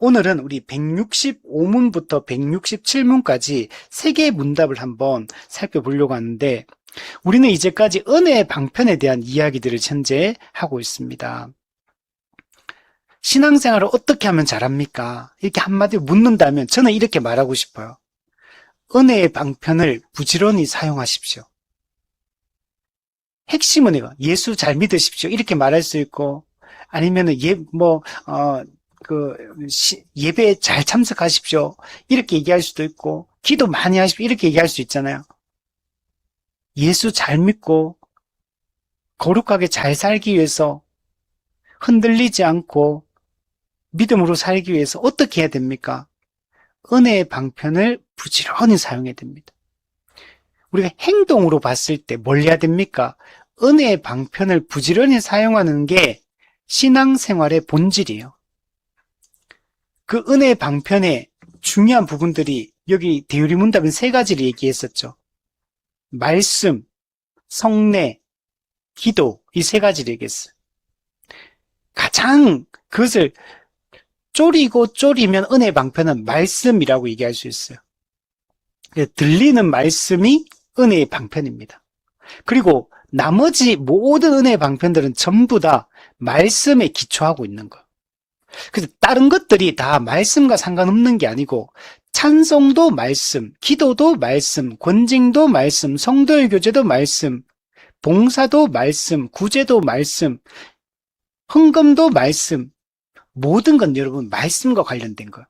오늘은 우리 165문부터 167문까지 세 개의 문답을 한번 살펴보려고 하는데, 우리는 이제까지 은혜의 방편에 대한 이야기들을 현재 하고 있습니다. 신앙생활을 어떻게 하면 잘합니까? 이렇게 한마디로 묻는다면 저는 이렇게 말하고 싶어요. 은혜의 방편을 부지런히 사용하십시오. 핵심은 이거, 예수 잘 믿으십시오. 이렇게 말할 수 있고, 아니면은 예배에 잘 참석하십시오. 이렇게 얘기할 수도 있고, 기도 많이 하십시오. 이렇게 얘기할 수 있잖아요. 예수 잘 믿고, 거룩하게 잘 살기 위해서 흔들리지 않고 믿음으로 살기 위해서 어떻게 해야 됩니까? 은혜의 방편을 부지런히 사용해야 됩니다. 우리가 행동으로 봤을 때 뭘 해야 됩니까? 은혜의 방편을 부지런히 사용하는 게 신앙생활의 본질이에요. 그 은혜의 방편의 중요한 부분들이 여기 대유리 문답은 세 가지를 얘기했었죠. 말씀, 성례, 기도, 이 세 가지를 얘기했어요. 가장 그것을 쪼리면 은혜의 방편은 말씀이라고 얘기할 수 있어요. 들리는 말씀이 은혜의 방편입니다. 그리고 나머지 모든 은혜의 방편들은 전부 다 말씀에 기초하고 있는 거예요. 그래서 다른 것들이 다 말씀과 상관없는 게 아니고, 찬송도 말씀, 기도도 말씀, 권징도 말씀, 성도의 교제도 말씀, 봉사도 말씀, 구제도 말씀, 헌금도 말씀, 모든 건 여러분 말씀과 관련된 거예요.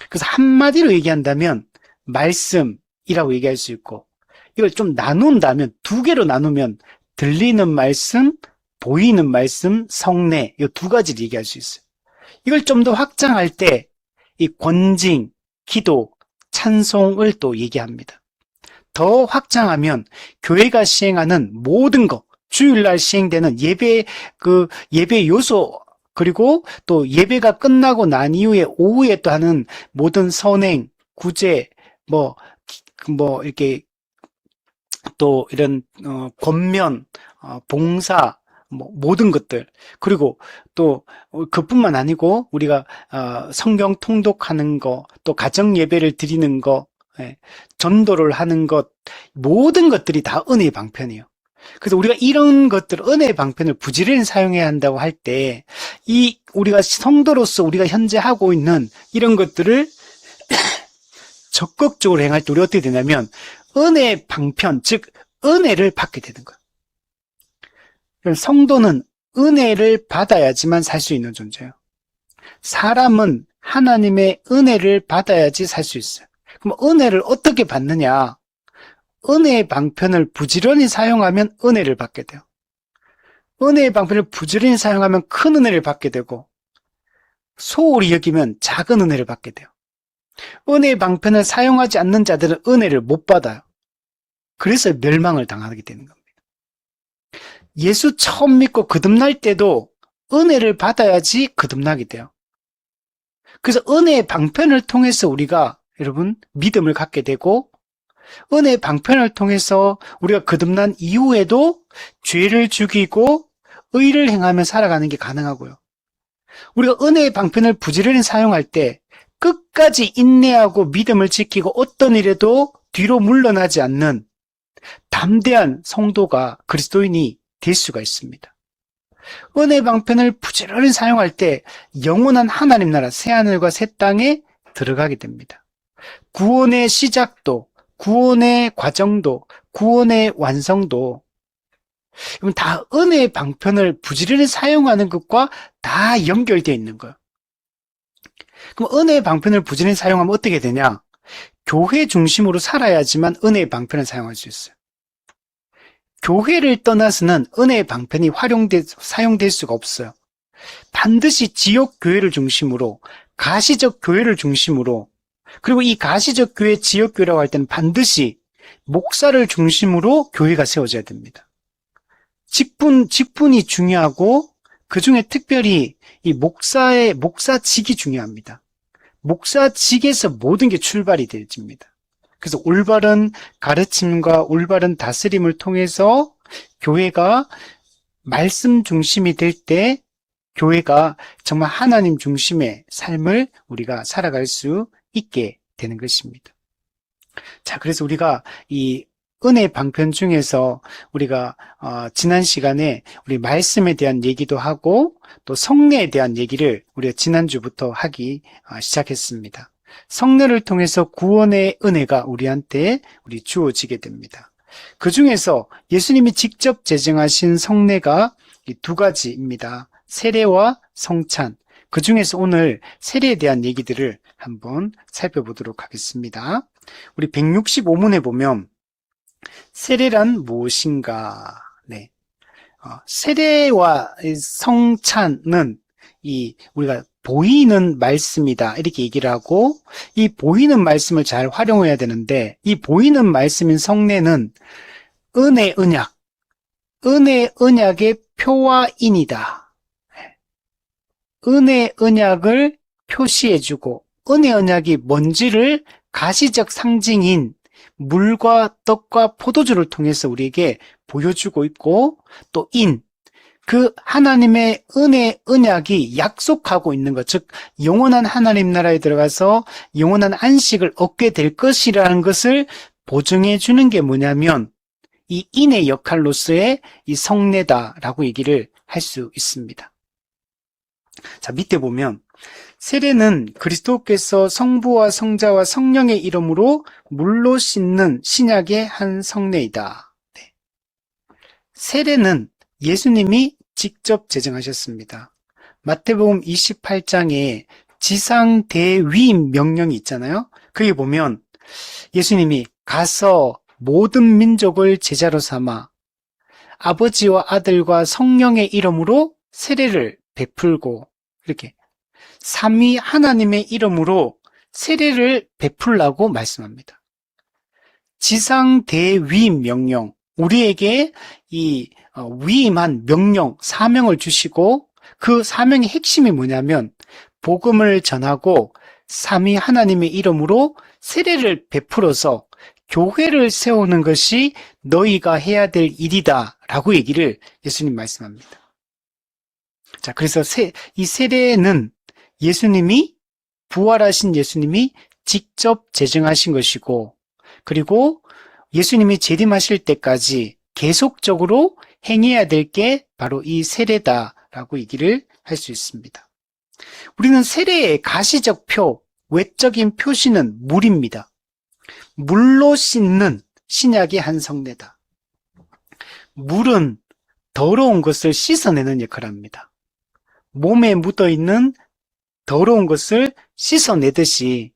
그래서 한마디로 얘기한다면 말씀이라고 얘기할 수 있고, 이걸 좀 나눈다면, 두 개로 나누면 들리는 말씀, 보이는 말씀, 성례, 이 두 가지를 얘기할 수 있어요. 이걸 좀 더 확장할 때 이 권징, 기도, 찬송을 또 얘기합니다. 더 확장하면 교회가 시행하는 모든 것, 주일날 시행되는 예배 요소, 그리고 또 예배가 끝나고 난 이후에 오후에 또 하는 모든 선행, 구제, 이렇게 또 이런 권면, 봉사, 모든 것들, 그리고 또 그뿐만 아니고 우리가 성경 통독하는 거, 또 가정 예배를 드리는 거, 전도를 하는 것, 모든 것들이 다 은혜의 방편이에요. 그래서 우리가 이런 것들, 은혜의 방편을 부지런히 사용해야 한다고 할 때, 우리가 성도로서 우리가 현재 하고 있는 이런 것들을 적극적으로 행할 때 우리 어떻게 되냐면 은혜의 방편, 즉 은혜를 받게 되는 거예요. 성도는 은혜를 받아야지만 살 수 있는 존재예요. 사람은 하나님의 은혜를 받아야지 살 수 있어요. 그럼 은혜를 어떻게 받느냐? 은혜의 방편을 부지런히 사용하면 은혜를 받게 돼요. 은혜의 방편을 부지런히 사용하면 큰 은혜를 받게 되고, 소홀히 여기면 작은 은혜를 받게 돼요. 은혜의 방편을 사용하지 않는 자들은 은혜를 못 받아요. 그래서 멸망을 당하게 되는 겁니다. 예수 처음 믿고 거듭날 때도 은혜를 받아야지 거듭나게 돼요. 그래서 은혜의 방편을 통해서 우리가 여러분 믿음을 갖게 되고, 은혜의 방편을 통해서 우리가 거듭난 이후에도 죄를 죽이고 의를 행하며 살아가는 게 가능하고요. 우리가 은혜의 방편을 부지런히 사용할 때 끝까지 인내하고 믿음을 지키고 어떤 일에도 뒤로 물러나지 않는 담대한 성도가, 그리스도인이 될 수가 있습니다. 은혜의 방편을 부지런히 사용할 때 영원한 하나님 나라 새하늘과 새 땅에 들어가게 됩니다. 구원의 시작도, 구원의 과정도, 구원의 완성도, 다 은혜의 방편을 부지런히 사용하는 것과 다 연결되어 있는 거예요. 그럼 은혜의 방편을 부지런히 사용하면 어떻게 되냐? 교회 중심으로 살아야지만 은혜의 방편을 사용할 수 있어요. 교회를 떠나서는 은혜의 방편이 사용될 수가 없어요. 반드시 지역 교회를 중심으로, 가시적 교회를 중심으로, 그리고 이 가시적 교회, 지역 교회라고 할 때는 반드시 목사를 중심으로 교회가 세워져야 됩니다. 직분이 중요하고, 그 중에 특별히 이 목사직이 중요합니다. 목사직에서 모든 게 출발이 되집니다. 그래서 올바른 가르침과 올바른 다스림을 통해서 교회가 말씀 중심이 될 때 교회가 정말 하나님 중심의 삶을 우리가 살아갈 수 있게 되는 것입니다. 자, 그래서 우리가 이 은혜 방편 중에서 우리가 지난 시간에 우리 말씀에 대한 얘기도 하고 또 성례에 대한 얘기를 우리가 지난주부터 하기 시작했습니다. 성례를 통해서 구원의 은혜가 우리 주어지게 됩니다. 그 중에서 예수님이 직접 제정하신 성례가 이 두 가지입니다. 세례와 성찬. 그 중에서 오늘 세례에 대한 얘기들을 한번 살펴보도록 하겠습니다. 우리 165문에 보면 세례란 무엇인가? 네. 세례와 성찬은 우리가 보이는 말씀이다. 이렇게 얘기를 하고, 이 보이는 말씀을 잘 활용해야 되는데, 이 보이는 말씀인 성례는 은혜 언약의 표와인이다. 은혜 언약을 표시해주고, 은혜 언약이 뭔지를 가시적 상징인 물과 떡과 포도주를 통해서 우리에게 보여주고 있고, 또 그 하나님의 은혜 언약이 약속하고 있는 것, 즉 영원한 하나님 나라에 들어가서 영원한 안식을 얻게 될 것이라는 것을 보증해 주는 게 뭐냐면 이 인의 역할로서의 이 성례다라고 얘기를 할 수 있습니다. 자, 밑에 보면 세례는 그리스도께서 성부와 성자와 성령의 이름으로 물로 씻는 신약의 한 성례이다. 네. 세례는 예수님이 직접 제정하셨습니다. 마태복음 28장에 지상대위임 명령이 있잖아요. 거기 보면 예수님이 가서 모든 민족을 제자로 삼아 아버지와 아들과 성령의 이름으로 세례를 베풀고 이렇게 삼위 하나님의 이름으로 세례를 베풀라고 말씀합니다. 지상대위임 명령, 우리에게 이 위임한 명령, 사명을 주시고 그 사명의 핵심이 뭐냐면 복음을 전하고 삼위 하나님의 이름으로 세례를 베풀어서 교회를 세우는 것이 너희가 해야 될 일이다 라고 얘기를 예수님 말씀합니다. 자, 그래서 이 세례는 부활하신 예수님이 직접 제정하신 것이고, 그리고 예수님이 재림하실 때까지 계속적으로 행해야 될 게 바로 이 세례다라고 얘기를 할 수 있습니다. 우리는 세례의 가시적 외적인 표시는 물입니다. 물로 씻는 신약의 한 성례다. 물은 더러운 것을 씻어내는 역할을 합니다. 몸에 묻어있는 더러운 것을 씻어내듯이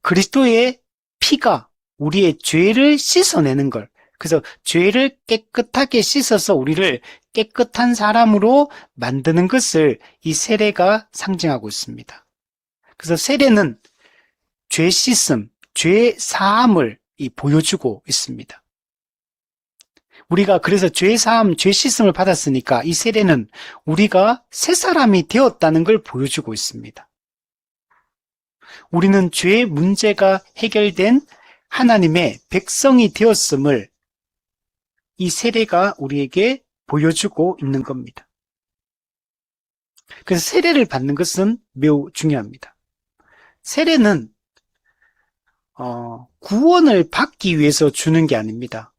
그리스도의 피가 우리의 죄를 씻어내는 걸, 그래서 죄를 깨끗하게 씻어서 우리를 깨끗한 사람으로 만드는 것을 이 세례가 상징하고 있습니다. 그래서 세례는 죄 씻음, 죄 사함을 보여주고 있습니다. 우리가 그래서 죄 사함, 죄 씻음을 받았으니까 이 세례는 우리가 새 사람이 되었다는 걸 보여주고 있습니다. 우리는 죄의 문제가 해결된 하나님의 백성이 되었음을 이 세례가 우리에게 보여주고 있는 겁니다. 그래서 세례를 받는 것은 매우 중요합니다. 세례는 구원을 받기 위해서 주는 게 아닙니다.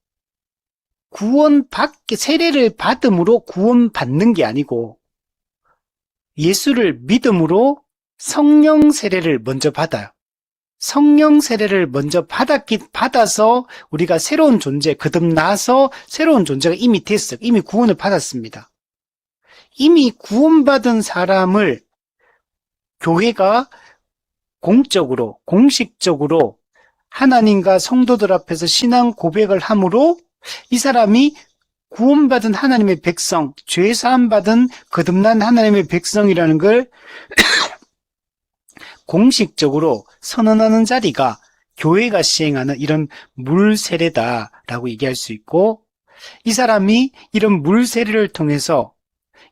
세례를 받음으로 구원받는 게 아니고 예수를 믿음으로 성령 세례를 먼저 받아요. 성령 세례를 먼저 받아서 우리가 새로운 존재, 거듭나서 새로운 존재가 이미 됐어요. 이미 구원을 받았습니다. 이미 구원받은 사람을 교회가 공식적으로 하나님과 성도들 앞에서 신앙 고백을 함으로 이 사람이 구원받은 하나님의 백성, 죄사함 받은 거듭난 하나님의 백성이라는 걸 공식적으로 선언하는 자리가 교회가 시행하는 이런 물세례다라고 얘기할 수 있고, 이 사람이 이런 물세례를 통해서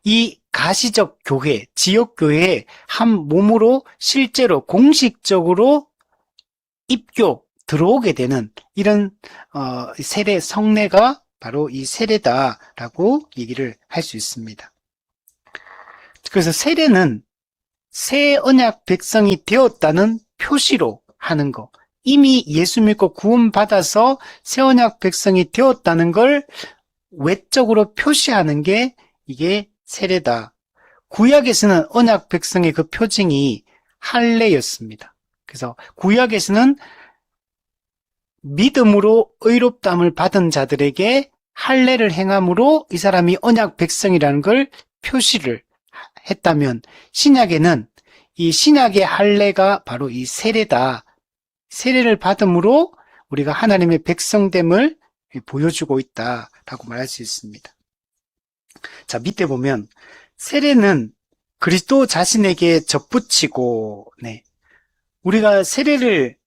이 가시적 교회, 지역교회의 한 몸으로 실제로 공식적으로 들어오게 되는 이런 세례, 성례가 바로 이 세례다라고 얘기를 할 수 있습니다. 그래서 세례는 새 언약 백성이 되었다는 표시로 하는 거. 이미 예수 믿고 구원받아서 새 언약 백성이 되었다는 걸 외적으로 표시하는 게 이게 세례다. 구약에서는 언약 백성의 그 표징이 할례였습니다. 그래서 구약에서는 믿음으로 의롭다함을 받은 자들에게 할례를 행함으로 이 사람이 언약 백성이라는 걸 표시를 했다면, 신약에는 이 신약의 할례가 바로 이 세례다. 세례를 받음으로 우리가 하나님의 백성됨을 보여주고 있다라고 말할 수 있습니다. 자, 밑에 보면 세례는 그리스도 자신에게 접붙이고, 우리가 세례를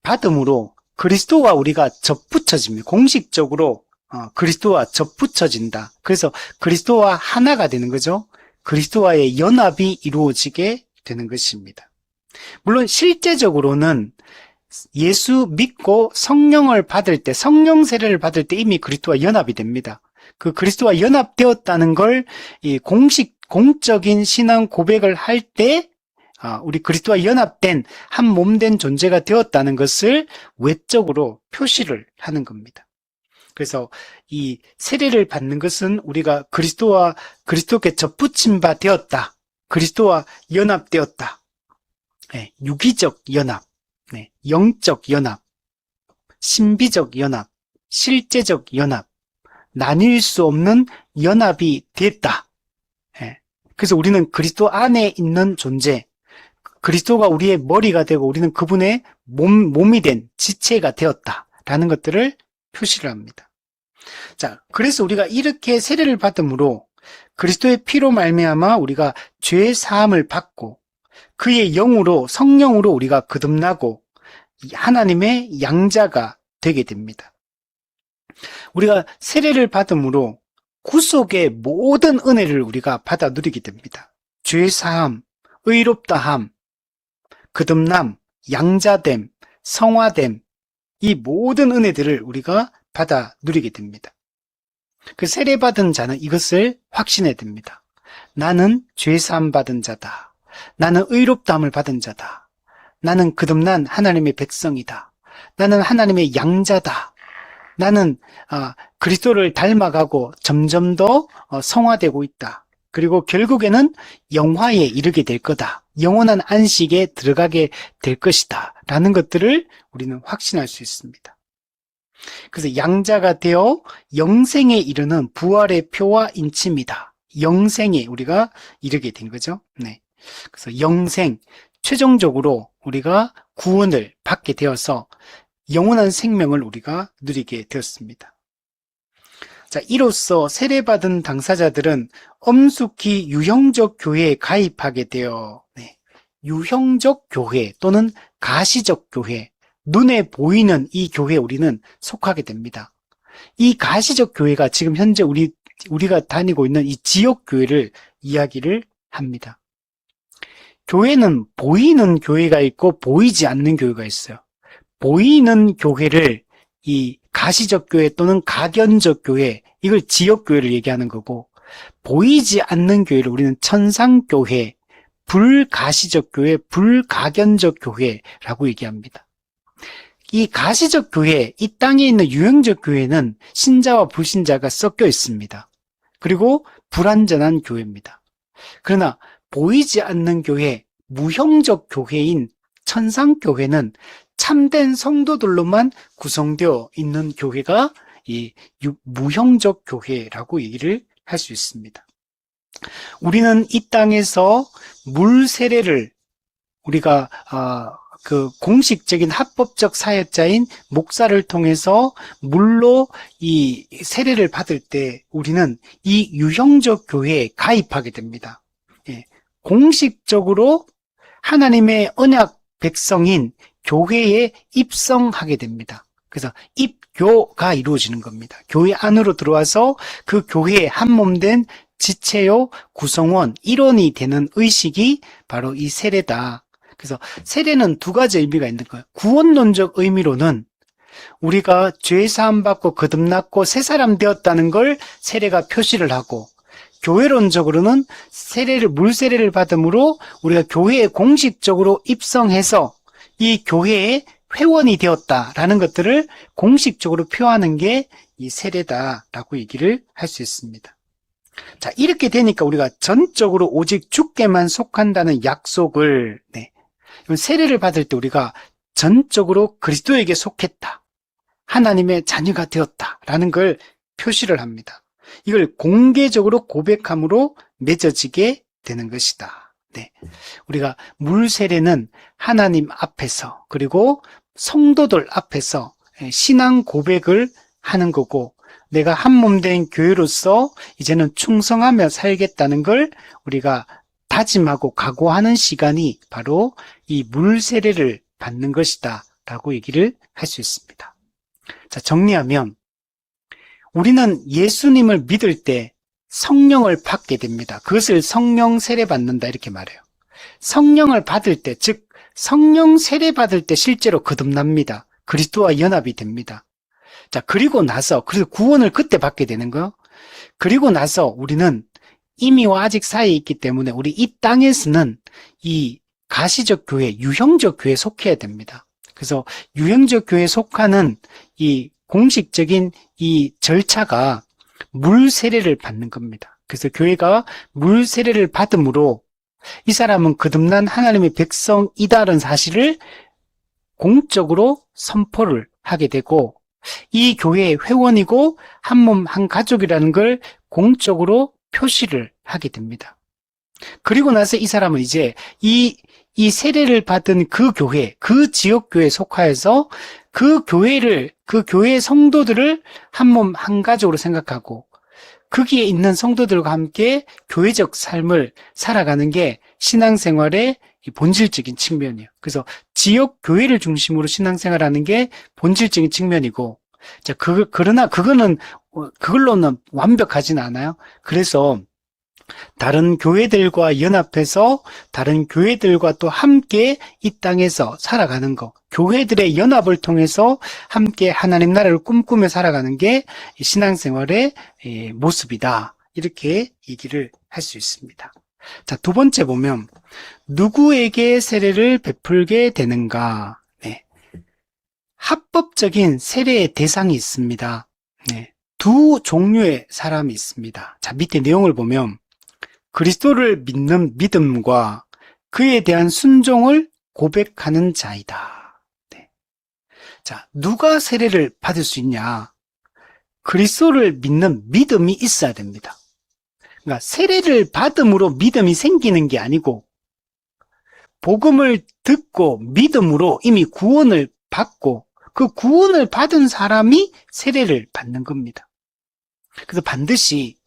받음으로 그리스도와 우리가 접붙여집니다. 공식적으로 그리스도와 접붙여진다. 그래서 그리스도와 하나가 되는 거죠. 그리스도와의 연합이 이루어지게 되는 것입니다. 물론 실제적으로는 예수 믿고 성령을 받을 때, 성령 세례를 받을 때 이미 그리스도와 연합이 됩니다. 그 그리스도와 연합되었다는 걸 이 공적인 신앙 고백을 할 때 우리 그리스도와 연합된 한 몸된 존재가 되었다는 것을 외적으로 표시를 하는 겁니다. 그래서 이 세례를 받는 것은 우리가 그리스도께 접붙임 바 되었다. 그리스도와 연합되었다. 유기적 연합, 영적 연합, 신비적 연합, 실제적 연합, 나뉠 수 없는 연합이 됐다. 그래서 우리는 그리스도 안에 있는 존재, 그리스도가 우리의 머리가 되고 우리는 그분의 몸이 된 지체가 되었다라는 것들을 표시를 합니다. 자, 그래서 우리가 이렇게 세례를 받음으로 그리스도의 피로 말미암아 우리가 죄 사함을 받고 그의 영으로, 성령으로 우리가 거듭나고 하나님의 양자가 되게 됩니다. 우리가 세례를 받음으로 구속의 모든 은혜를 우리가 받아 누리게 됩니다. 죄 사함, 의롭다함, 거듭남, 양자됨, 성화됨, 이 모든 은혜들을 우리가 받아 누리게 됩니다. 그 세례받은 자는 이것을 확신해야 됩니다. 나는 죄사함 받은 자다. 나는 의롭다함을 받은 자다. 나는 거듭난 하나님의 백성이다. 나는 하나님의 양자다. 나는 그리스도를 닮아가고 점점 더 성화되고 있다. 그리고 결국에는 영화에 이르게 될 거다. 영원한 안식에 들어가게 될 것이다. 라는 것들을 우리는 확신할 수 있습니다. 그래서 양자가 되어 영생에 이르는 부활의 표와 인침이다. 영생에 우리가 이르게 된 거죠. 그래서 영생, 최종적으로 우리가 구원을 받게 되어서 영원한 생명을 우리가 누리게 되었습니다. 자, 이로써 세례받은 당사자들은 엄숙히 유형적 교회에 가입하게 되어 유형적 교회 또는 가시적 교회, 눈에 보이는 이 교회에 우리는 속하게 됩니다. 이 가시적 교회가 지금 현재 우리가 다니고 있는 이 지역 교회를 이야기를 합니다. 교회는 보이는 교회가 있고 보이지 않는 교회가 있어요. 보이는 교회를 이 가시적 교회 또는 가견적 교회, 이걸 지역 교회를 얘기하는 거고, 보이지 않는 교회를 우리는 천상교회, 불가시적 교회, 불가견적 교회라고 얘기합니다. 이 가시적 교회, 이 땅에 있는 유형적 교회는 신자와 불신자가 섞여 있습니다. 그리고 불완전한 교회입니다. 그러나 보이지 않는 교회, 무형적 교회인 천상교회는 참된 성도들로만 구성되어 있는 교회가 이 무형적 교회라고 얘기를 할 수 있습니다. 우리는 이 땅에서 물 세례를 우리가 그 공식적인 합법적 사역자인 목사를 통해서 물로 이 세례를 받을 때 우리는 이 유형적 교회에 가입하게 됩니다. 공식적으로 하나님의 언약 백성인 교회에 입성하게 됩니다. 그래서 입교가 이루어지는 겁니다. 교회 안으로 들어와서 그 교회의 한몸된 지체요, 구성원, 일원이 되는 의식이 바로 이 세례다. 그래서 세례는 두 가지 의미가 있는 거예요. 구원론적 의미로는 우리가 죄 사함 받고 거듭났고 새 사람 되었다는 걸 세례가 표시를 하고, 교회론적으로는 물 세례를 받음으로 우리가 교회에 공식적으로 입성해서 이 교회의 회원이 되었다라는 것들을 공식적으로 표하는 게 이 세례다라고 얘기를 할 수 있습니다. 자, 이렇게 되니까 우리가 전적으로 오직 주께만 속한다는 약속을, 세례를 받을 때 우리가 전적으로 그리스도에게 속했다, 하나님의 자녀가 되었다라는 걸 표시를 합니다. 이걸 공개적으로 고백함으로 맺어지게 되는 것이다. 우리가 물 세례는 하나님 앞에서 그리고 성도들 앞에서 신앙 고백을 하는 거고, 내가 한 몸 된 교회로서 이제는 충성하며 살겠다는 걸 우리가 다짐하고 각오하는 시간이 바로 이 물 세례를 받는 것이다 라고 얘기를 할 수 있습니다. 자, 정리하면 우리는 예수님을 믿을 때 성령을 받게 됩니다. 그것을 성령 세례 받는다 이렇게 말해요. 성령을 받을 때, 즉 성령 세례 받을 때 실제로 거듭납니다. 그리스도와 연합이 됩니다. 자, 그리고 나서, 그래서 구원을 그때 받게 되는 거예요. 그리고 나서 우리는 이미와 아직 사이에 있기 때문에 우리 이 땅에서는 이 가시적 교회, 유형적 교회에 속해야 됩니다. 그래서 유형적 교회에 속하는 이 공식적인 이 절차가 물 세례를 받는 겁니다. 그래서 교회가 물 세례를 받음으로 이 사람은 거듭난 하나님의 백성이다라는 사실을 공적으로 선포를 하게 되고, 이 교회의 회원이고 한 몸 한 가족이라는 걸 공적으로 표시를 하게 됩니다. 그리고 나서 이 사람은 이제 이 세례를 받은 그 교회, 그 지역 교회에 속하여서 그 교회의 성도들을 한 몸 한 가족으로 생각하고 거기에 있는 성도들과 함께 교회적 삶을 살아가는 게 신앙생활의 본질적인 측면이에요. 그래서 지역 교회를 중심으로 신앙생활하는 게 본질적인 측면이고, 자, 그러나 그걸로는 완벽하진 않아요. 그래서 다른 교회들과 연합해서 다른 교회들과 또 함께 이 땅에서 살아가는 것, 교회들의 연합을 통해서 함께 하나님 나라를 꿈꾸며 살아가는 게 신앙생활의 모습이다. 이렇게 얘기를 할 수 있습니다. 자, 두 번째 보면 누구에게 세례를 베풀게 되는가? 합법적인 세례의 대상이 있습니다. 두 종류의 사람이 있습니다. 자, 밑에 내용을 보면 그리스도를 믿는 믿음과 그에 대한 순종을 고백하는 자이다. 자, 누가 세례를 받을 수 있냐? 그리스도를 믿는 믿음이 있어야 됩니다. 그러니까 세례를 받음으로 믿음이 생기는 게 아니고, 복음을 듣고 믿음으로 이미 구원을 받고 그 구원을 받은 사람이 세례를 받는 겁니다. 그래서 반드시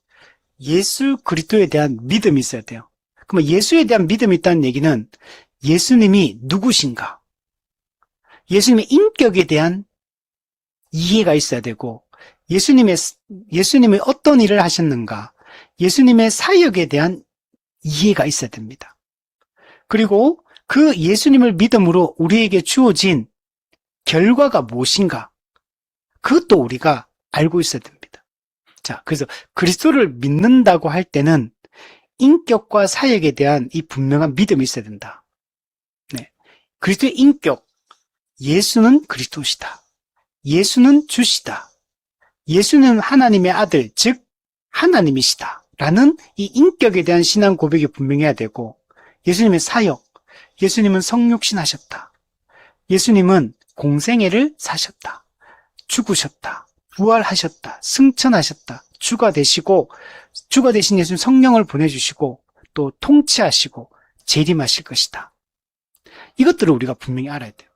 예수 그리스도에 대한 믿음이 있어야 돼요. 그러면 예수에 대한 믿음이 있다는 얘기는 예수님이 누구신가, 예수님의 인격에 대한 이해가 있어야 되고, 예수님이 어떤 일을 하셨는가, 예수님의 사역에 대한 이해가 있어야 됩니다. 그리고 그 예수님을 믿음으로 우리에게 주어진 결과가 무엇인가, 그것도 우리가 알고 있어야 됩니다. 자, 그래서 그리스도를 믿는다고 할 때는 인격과 사역에 대한 이 분명한 믿음이 있어야 된다. 그리스도의 인격, 예수는 그리스도시다, 예수는 주시다, 예수는 하나님의 아들, 즉 하나님이시다 라는 이 인격에 대한 신앙 고백이 분명해야 되고, 예수님의 사역, 예수님은 성육신 하셨다, 예수님은 공생애를 사셨다, 죽으셨다, 부활하셨다, 승천하셨다, 주가 되신 예수님 성령을 보내주시고 또 통치하시고 재림하실 것이다. 이것들을 우리가 분명히 알아야 돼요.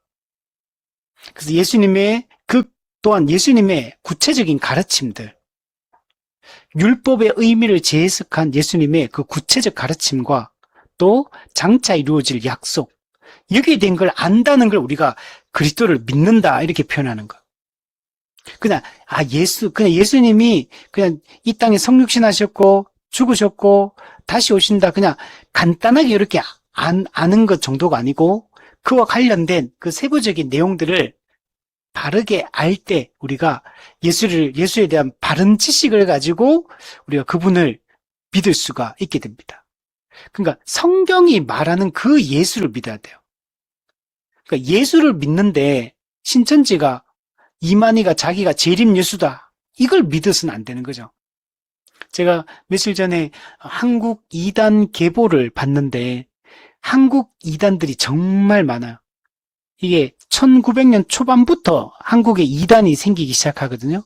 그래서 또한 예수님의 구체적인 가르침들, 율법의 의미를 재해석한 예수님의 그 구체적 가르침과 또 장차 이루어질 약속, 여기에 대한 걸 안다는 걸 우리가 그리스도를 믿는다 이렇게 표현하는 거. 그냥 예수님이 그냥 이 땅에 성육신 하셨고 죽으셨고 다시 오신다, 그냥 간단하게 이렇게 아는 것 정도가 아니고, 그와 관련된 그 세부적인 내용들을 바르게 알 때 우리가 예수에 대한 바른 지식을 가지고 우리가 그분을 믿을 수가 있게 됩니다. 그러니까 성경이 말하는 그 예수를 믿어야 돼요. 그러니까 예수를 믿는데 신천지가 이만희가 자기가 재림 예수다, 이걸 믿어서는 안 되는 거죠. 제가 며칠 전에 한국 이단 계보를 봤는데 한국 이단들이 정말 많아요. 이게 1900년 초반부터 한국에 이단이 생기기 시작하거든요.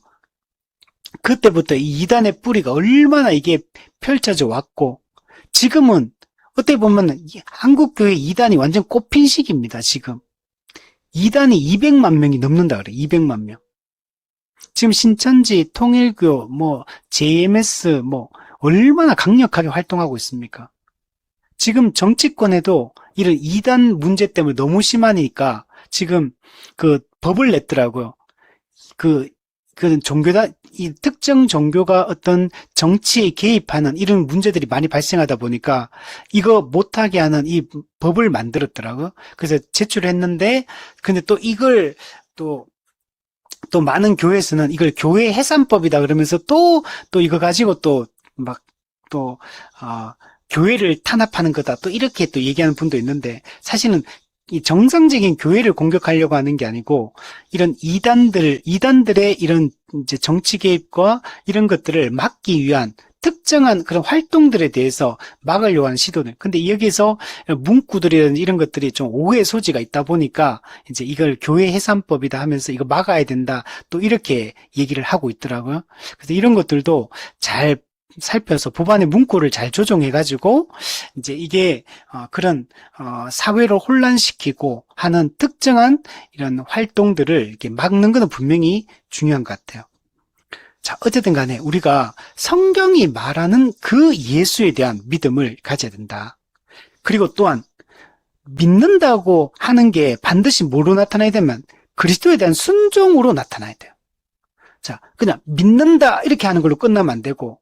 그때부터 이 이단의 뿌리가 얼마나 이게 펼쳐져 왔고, 지금은 어떻게 보면 한국 교회 이단이 완전 꽃핀 시기입니다. 지금 이단이 200만 명이 넘는다 그래. 200만 명. 지금 신천지, 통일교, JMS 얼마나 강력하게 활동하고 있습니까? 지금 정치권에도 이런 이단 문제 때문에 너무 심하니까 지금 그 법을 냈더라고요. 그 이 특정 종교가 어떤 정치에 개입하는 이런 문제들이 많이 발생하다 보니까 이거 못하게 하는 이 법을 만들었더라고요. 그래서 제출했는데, 근데 또 이걸 또 많은 교회에서는 이걸 교회 해산법이다 그러면서 또 이거 가지고 교회를 탄압하는 거다, 또 이렇게 또 얘기하는 분도 있는데, 사실은 이 정상적인 교회를 공격하려고 하는 게 아니고 이런 이단들의 이런 이제 정치 개입과 이런 것들을 막기 위한 특정한 그런 활동들에 대해서 막으려고 하는 시도들. 근데 여기서 문구들이나 이런 것들이 좀 오해 소지가 있다 보니까 이제 이걸 교회 해산법이다 하면서 이거 막아야 된다, 또 이렇게 얘기를 하고 있더라고요. 그래서 이런 것들도 잘 살펴서 법안의 문구를 잘 조정해가지고 이제 이게 그런 사회를 혼란시키고 하는 특정한 이런 활동들을 이렇게 막는 것은 분명히 중요한 것 같아요. 자, 어쨌든 간에 우리가 성경이 말하는 그 예수에 대한 믿음을 가져야 된다. 그리고 또한 믿는다고 하는 게 반드시 뭐로 나타나야 되면 그리스도에 대한 순종으로 나타나야 돼요. 자, 그냥 믿는다 이렇게 하는 걸로 끝나면 안 되고,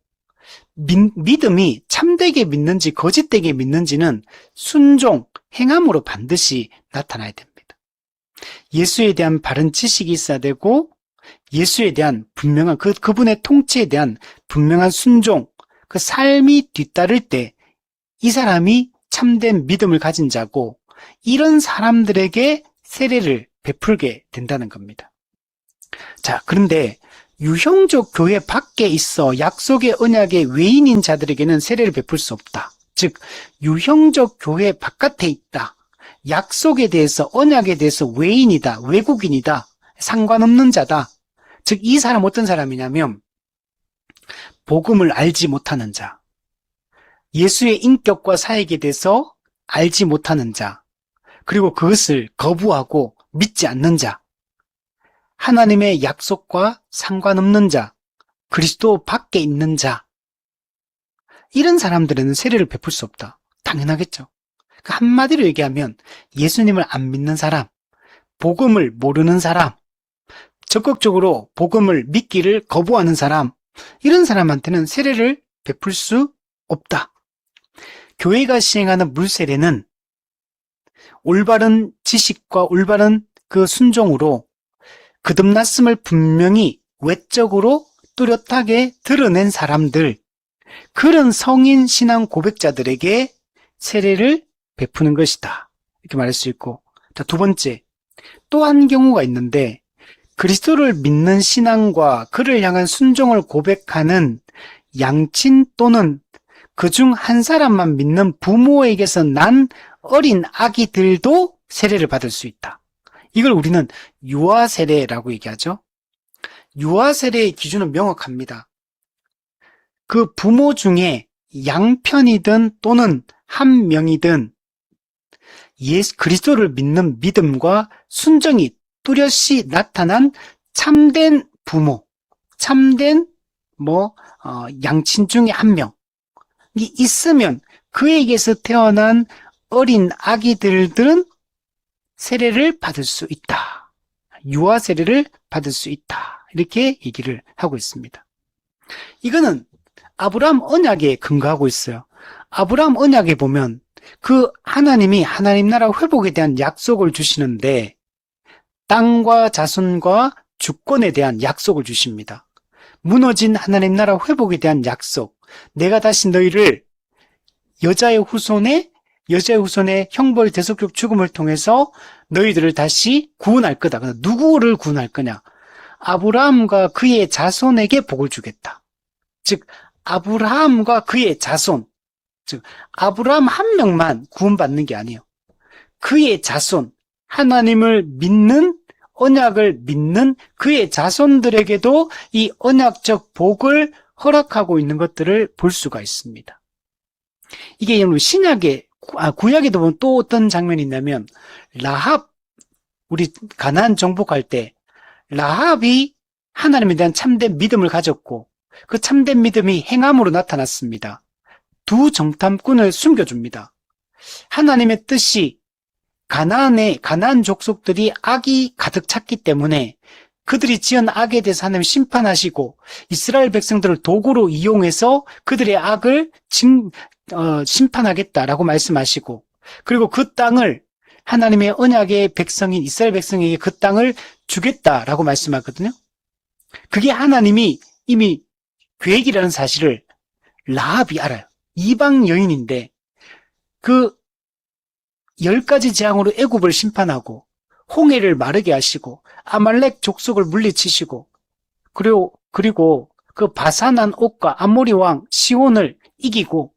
믿음이 참되게 믿는지 거짓되게 믿는지는 순종, 행함으로 반드시 나타나야 됩니다. 예수에 대한 바른 지식이 있어야 되고, 예수에 대한 분명한 그분의 통치에 대한 분명한 순종, 그 삶이 뒤따를 때 이 사람이 참된 믿음을 가진 자고, 이런 사람들에게 세례를 베풀게 된다는 겁니다. 자, 그런데 유형적 교회 밖에 있어 약속의 언약의 외인인 자들에게는 세례를 베풀 수 없다. 즉, 유형적 교회 바깥에 있다, 약속에 대해서, 언약에 대해서 외인이다, 외국인이다, 상관없는 자다. 즉, 이 사람 어떤 사람이냐면 복음을 알지 못하는 자, 예수의 인격과 사역에 대해서 알지 못하는 자, 그리고 그것을 거부하고 믿지 않는 자, 하나님의 약속과 상관없는 자, 그리스도 밖에 있는 자, 이런 사람들에는 세례를 베풀 수 없다. 당연하겠죠. 한마디로 얘기하면 예수님을 안 믿는 사람, 복음을 모르는 사람, 적극적으로 복음을 믿기를 거부하는 사람, 이런 사람한테는 세례를 베풀 수 없다. 교회가 시행하는 물세례는 올바른 지식과 올바른 그 순종으로 거듭났음을 분명히 외적으로 뚜렷하게 드러낸 사람들, 그런 성인 신앙 고백자들에게 세례를 베푸는 것이다, 이렇게 말할 수 있고, 자, 두 번째, 또 한 경우가 있는데, 그리스도를 믿는 신앙과 그를 향한 순종을 고백하는 양친 또는 그중 한 사람만 믿는 부모에게서 난 어린 아기들도 세례를 받을 수 있다. 이걸 우리는 유아 세례라고 얘기하죠. 유아 세례의 기준은 명확합니다. 그 부모 중에 양편이든 또는 한 명이든 그리스도를 믿는 믿음과 순종이 뚜렷이 나타난 참된 부모, 참된 양친 중에 한 명이 있으면 그에게서 태어난 어린 아기들은 세례를 받을 수 있다. 유아 세례를 받을 수 있다. 이렇게 얘기를 하고 있습니다. 이거는 아브라함 언약에 근거하고 있어요. 아브라함 언약에 보면 그 하나님이 하나님 나라 회복에 대한 약속을 주시는데 땅과 자손과 주권에 대한 약속을 주십니다. 무너진 하나님 나라 회복에 대한 약속, 내가 다시 너희를 여자의 후손의 형벌 대속적 죽음을 통해서 너희들을 다시 구원할 거다. 누구를 구원할 거냐? 아브라함과 그의 자손에게 복을 주겠다. 즉 아브라함과 그의 자손, 즉 아브라함 한 명만 구원받는 게 아니에요. 그의 자손, 하나님을 믿는, 언약을 믿는 그의 자손들에게도 이 언약적 복을 허락하고 있는 것들을 볼 수가 있습니다. 이게 여러분 구약에도 보면 또 어떤 장면이 있냐면 라합, 우리 가나안 정복할 때 라합이 하나님에 대한 참된 믿음을 가졌고 그 참된 믿음이 행함으로 나타났습니다. 두 정탐꾼을 숨겨줍니다. 하나님의 뜻이 가나안 족속들이 악이 가득 찼기 때문에 그들이 지은 악에 대해서 하나님 심판하시고 이스라엘 백성들을 도구로 이용해서 그들의 악을 심판하겠다라고 말씀하시고, 그리고 그 땅을 하나님의 언약의 백성인 이스라엘 백성에게 그 땅을 주겠다라고 말씀하거든요. 그게 하나님이 이미 계획이라는 사실을 라합이 알아요. 이방 여인인데 그 10가지 재앙으로 애굽을 심판하고 홍해를 마르게 하시고 아말렉 족속을 물리치시고 그리고 그 바산한 옥과 아모리 왕 시온을 이기고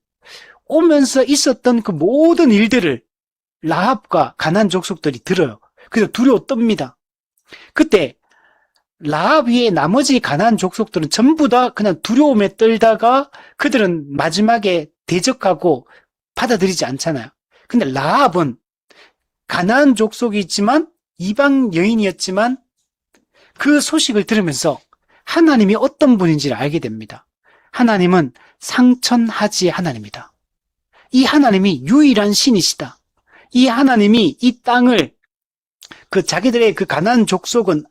오면서 있었던 그 모든 일들을 라합과 가나안 족속들이 들어요. 그래서 두려워 떱니다. 그때 라합 위에 나머지 가나안 족속들은 전부 다 그냥 두려움에 떨다가 그들은 마지막에 대적하고 받아들이지 않잖아요. 근데 라합은 가나안 족속이지만 이방 여인이었지만 그 소식을 들으면서 하나님이 어떤 분인지를 알게 됩니다. 하나님은 상천하지의 하나님이다. 이 하나님이 유일한 신이시다. 이 하나님이 이 땅을 자기들의 그 가나안 족속은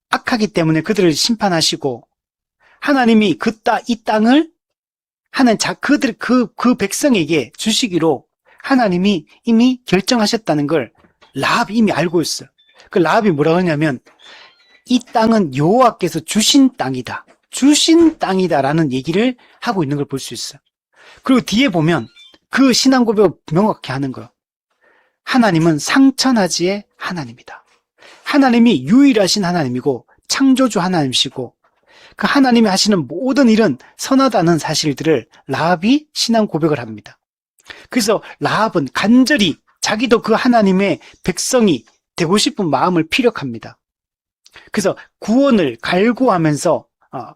악하기 때문에 그들을 심판하시고 하나님이 이 땅을 그 백성에게 주시기로 하나님이 이미 결정하셨다는 걸 라합이 이미 알고 있어요. 그 라합이 뭐라고 하냐면 이 땅은 여호와께서 주신 땅이다. 주신 땅이다라는 얘기를 하고 있는 걸 볼 수 있어요. 그리고 뒤에 보면 그 신앙 고백을 명확히 하는 거예요. 하나님은 상천하지의 하나님이다. 하나님이 유일하신 하나님이고 창조주 하나님이시고 그 하나님이 하시는 모든 일은 선하다는 사실들을 라합이 신앙 고백을 합니다. 그래서 라합은 간절히 자기도 그 하나님의 백성이 되고 싶은 마음을 피력합니다. 그래서 구원을 갈구하면서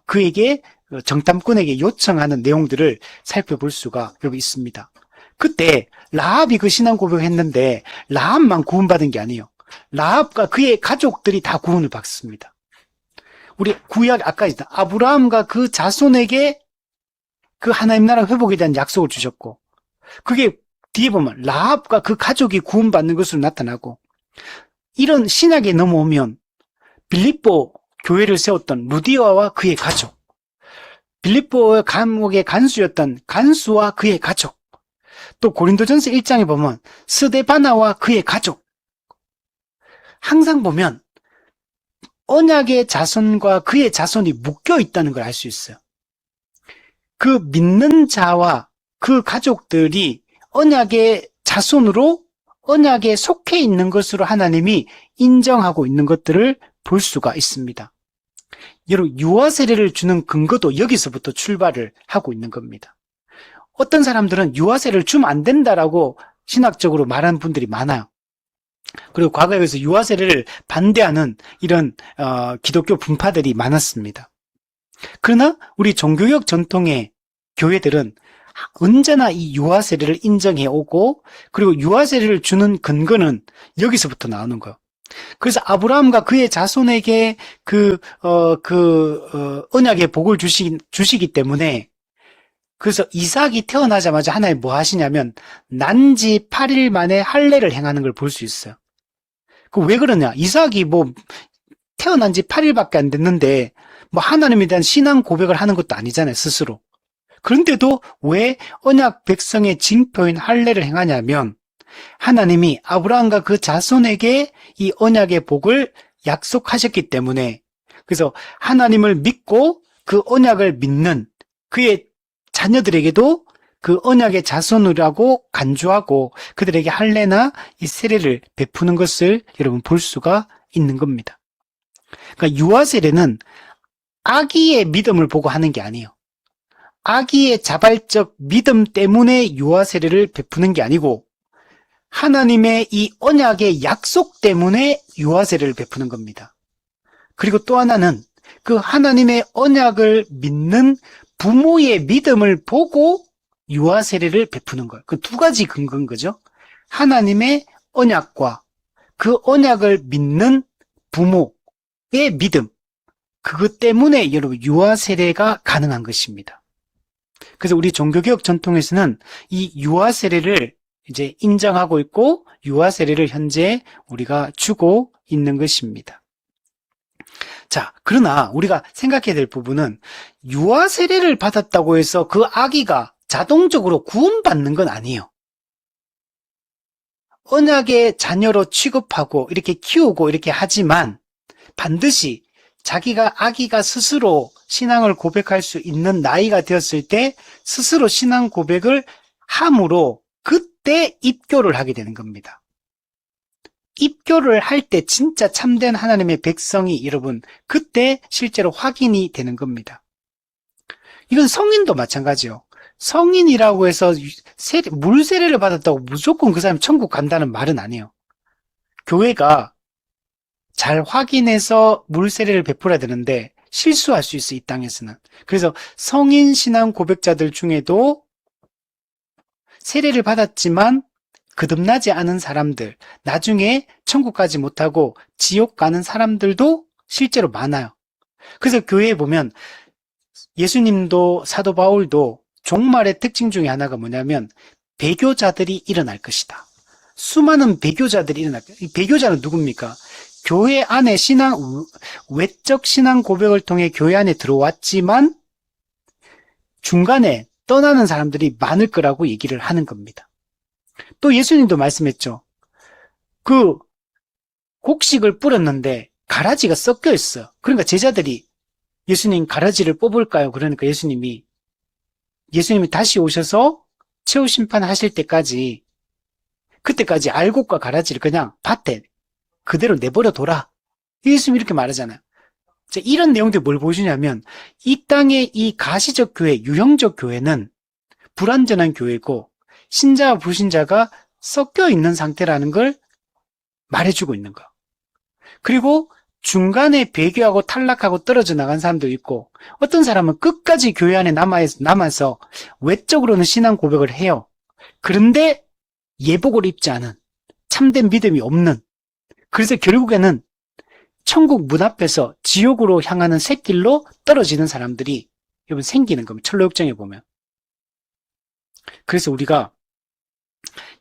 그에게 정탐꾼에게 요청하는 내용들을 살펴볼 수가 여기 있습니다. 그때 라합이 그 신앙 고백을 했는데 라합만 구원받은 게 아니에요. 라합과 그의 가족들이 다 구원을 받습니다. 우리 구약 아까 있다 아브라함과 그 자손에게 그 하나님 나라 회복에 대한 약속을 주셨고 그게 뒤에 보면 라합과 그 가족이 구원받는 것으로 나타나고 이런 신약에 넘어오면 빌립보 교회를 세웠던 루디아와 그의 가족, 빌립보 감옥의 간수였던 간수와 그의 가족, 또 고린도전서 1장에 보면 스데바나와 그의 가족, 항상 보면 언약의 자손과 그의 자손이 묶여 있다는 걸 알 수 있어요. 그 믿는 자와 그 가족들이 언약의 자손으로 언약에 속해 있는 것으로 하나님이 인정하고 있는 것들을 볼 수가 있습니다. 여러분, 유아 세례를 주는 근거도 여기서부터 출발을 하고 있는 겁니다. 어떤 사람들은 유아 세례를 주면 안 된다라고 신학적으로 말하는 분들이 많아요. 그리고 과거에서 유아 세례를 반대하는 이런 기독교 분파들이 많았습니다. 그러나 우리 종교적 전통의 교회들은 언제나 이 유아 세례를 인정해 오고 그리고 유아 세례를 주는 근거는 여기서부터 나오는 거예요. 그래서 아브라함과 그의 자손에게 언약의 복을 주시기 때문에 그래서 이삭이 태어나자마자 하나님 뭐 하시냐면 난지 8일 만에 할례를 행하는 걸 볼 수 있어요. 그 왜 그러냐? 이삭이 뭐 태어난 지 8일밖에 안 됐는데 뭐 하나님에 대한 신앙 고백을 하는 것도 아니잖아요, 스스로. 그런데도 왜 언약 백성의 징표인 할례를 행하냐면 하나님이 아브라함과 그 자손에게 이 언약의 복을 약속하셨기 때문에 그래서 하나님을 믿고 그 언약을 믿는 그의 자녀들에게도 그 언약의 자손이라고 간주하고 그들에게 할례나 이 세례를 베푸는 것을 여러분 볼 수가 있는 겁니다. 그러니까 유아 세례는 아기의 믿음을 보고 하는 게 아니에요. 아기의 자발적 믿음 때문에 유아 세례를 베푸는 게 아니고 하나님의 이 언약의 약속 때문에 유아 세례를 베푸는 겁니다. 그리고 또 하나는 그 하나님의 언약을 믿는 부모의 믿음을 보고 유아 세례를 베푸는 거예요. 그 두 가지 근거인 거죠. 하나님의 언약과 그 언약을 믿는 부모의 믿음, 그것 때문에 여러분 유아 세례가 가능한 것입니다. 그래서 우리 종교개혁 전통에서는 이 유아 세례를 이제 인정하고 있고 유아 세례를 현재 우리가 주고 있는 것입니다. 자, 그러나 우리가 생각해야 될 부분은 유아 세례를 받았다고 해서 그 아기가 자동적으로 구원받는 건 아니에요. 언약의 자녀로 취급하고 이렇게 키우고 이렇게 하지만 반드시 아기가 스스로 신앙을 고백할 수 있는 나이가 되었을 때 스스로 신앙 고백을 함으로 그때 입교를 하게 되는 겁니다. 입교를 할 때 진짜 참된 하나님의 백성이 여러분 그때 실제로 확인이 되는 겁니다. 이건 성인도 마찬가지요. 성인이라고 해서 물 세례를 받았다고 무조건 그 사람이 천국 간다는 말은 아니에요. 교회가 잘 확인해서 물 세례를 베풀어야 되는데 실수할 수 있어, 이 땅에서는. 그래서 성인 신앙 고백자들 중에도 세례를 받았지만 거듭나지 않은 사람들, 나중에 천국 가지 못하고 지옥 가는 사람들도 실제로 많아요. 그래서 교회에 보면 예수님도 사도 바울도 종말의 특징 중에 하나가 뭐냐면 배교자들이 일어날 것이다. 수많은 배교자들이 일어날 것이다. 이 배교자는 누굽니까? 교회 안에 외적 신앙 고백을 통해 교회 안에 들어왔지만 중간에 떠나는 사람들이 많을 거라고 얘기를 하는 겁니다. 또 예수님도 말씀했죠. 그 곡식을 뿌렸는데 가라지가 섞여 있어. 그러니까 제자들이 예수님 가라지를 뽑을까요? 그러니까 예수님이 다시 오셔서 최후 심판하실 때까지 그때까지 알곡과 가라지를 그냥 밭에 그대로 내버려 둬라. 예수님이 이렇게 말하잖아요. 자, 이런 내용들이 뭘 보여주냐면 이 땅의 이 가시적 교회, 유형적 교회는 불완전한 교회고 신자와 불신자가 섞여 있는 상태라는 걸 말해주고 있는 거. 그리고 중간에 배교하고 탈락하고 떨어져 나간 사람도 있고 어떤 사람은 끝까지 교회 안에 남아서 외적으로는 신앙 고백을 해요. 그런데 예복을 입지 않은 참된 믿음이 없는, 그래서 결국에는 천국 문 앞에서 지옥으로 향하는 샛길로 떨어지는 사람들이 여러분 생기는 겁니다. 철로역정에 보면. 그래서 우리가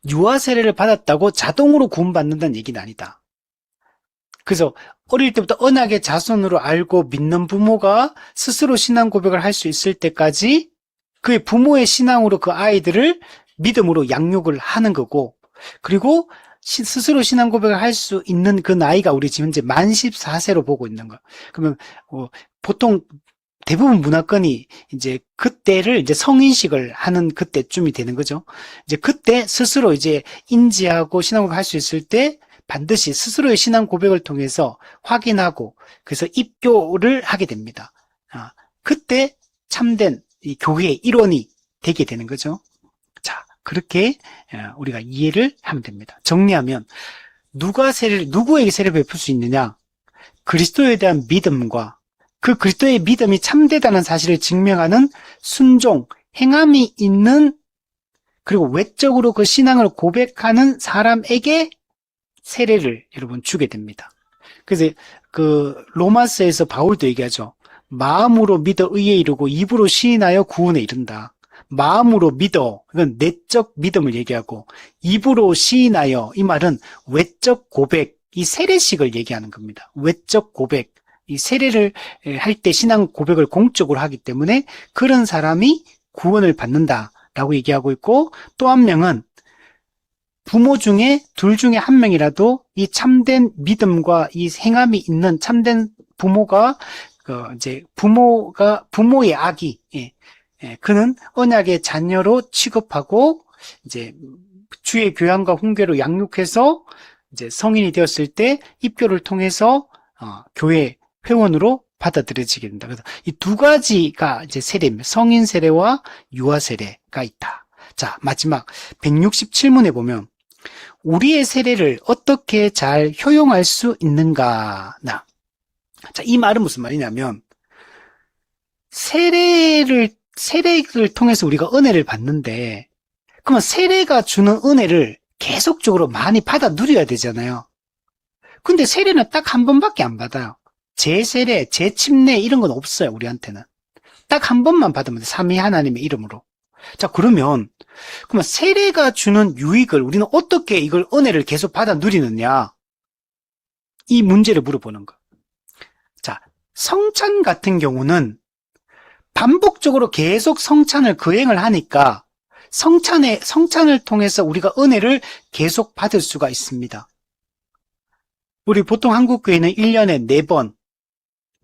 유아 세례를 받았다고 자동으로 구원받는다는 얘기는 아니다. 그래서 어릴 때부터 언약의 자손으로 알고 믿는 부모가 스스로 신앙 고백을 할 수 있을 때까지 그의 부모의 신앙으로 그 아이들을 믿음으로 양육을 하는 거고, 그리고 스스로 신앙 고백을 할 수 있는 그 나이가 우리 지금 현재 만 14세로 보고 있는 거야. 그러면 보통 대부분 문화권이 이제 그때를 이제 성인식을 하는 그때쯤이 되는 거죠. 이제 그때 스스로 이제 인지하고 신앙 고백을 할 수 있을 때 반드시 스스로의 신앙 고백을 통해서 확인하고 그래서 입교를 하게 됩니다. 그때 참된 이 교회의 일원이 되게 되는 거죠. 자, 그렇게 우리가 이해를 하면 됩니다. 정리하면 누구에게 세례를 베풀 수 있느냐? 그리스도에 대한 믿음과 그 그리스도의 믿음이 참되다는 사실을 증명하는 순종, 행함이 있는, 그리고 외적으로 그 신앙을 고백하는 사람에게 세례를 여러분 주게 됩니다. 그래서 그 로마서에서 바울도 얘기하죠. 마음으로 믿어 의에 이르고 입으로 시인하여 구원에 이른다. 마음으로 믿어, 이건 내적 믿음을 얘기하고, 입으로 시인하여, 이 말은 외적 고백, 이 세례식을 얘기하는 겁니다. 외적 고백, 이 세례를 할 때 신앙 고백을 공적으로 하기 때문에 그런 사람이 구원을 받는다라고 얘기하고 있고, 또 한 명은 부모 중에 둘 중에 한 명이라도 이 참된 믿음과 이 행함이 있는 참된 부모가 이제 부모의 아기, 그는 언약의 자녀로 취급하고 이제 주의 교양과 훈계로 양육해서 이제 성인이 되었을 때 입교를 통해서 교회 회원으로 받아들여지게 된다. 그래서 이 두 가지가 이제 세례입니다. 성인 세례와 유아 세례가 있다. 자, 마지막 167문에 보면 우리의 세례를 어떻게 잘 효용할 수 있는가? 자, 이 말은 무슨 말이냐면 세례를 통해서 우리가 은혜를 받는데 그러면 세례가 주는 은혜를 계속적으로 많이 받아 누려야 되잖아요. 근데 세례는 딱 한 번밖에 안 받아요. 재세례, 재침례 이런 건 없어요. 우리한테는. 딱 한 번만 받으면 돼. 삼위 하나님의 이름으로. 자, 그러면 세례가 주는 유익을 우리는 어떻게 이걸 은혜를 계속 받아 누리느냐? 이 문제를 물어보는 거. 자, 성찬 같은 경우는 반복적으로 계속 성찬을 거행을 하니까 성찬을 통해서 우리가 은혜를 계속 받을 수가 있습니다. 우리 보통 한국교회는 1년에 4번,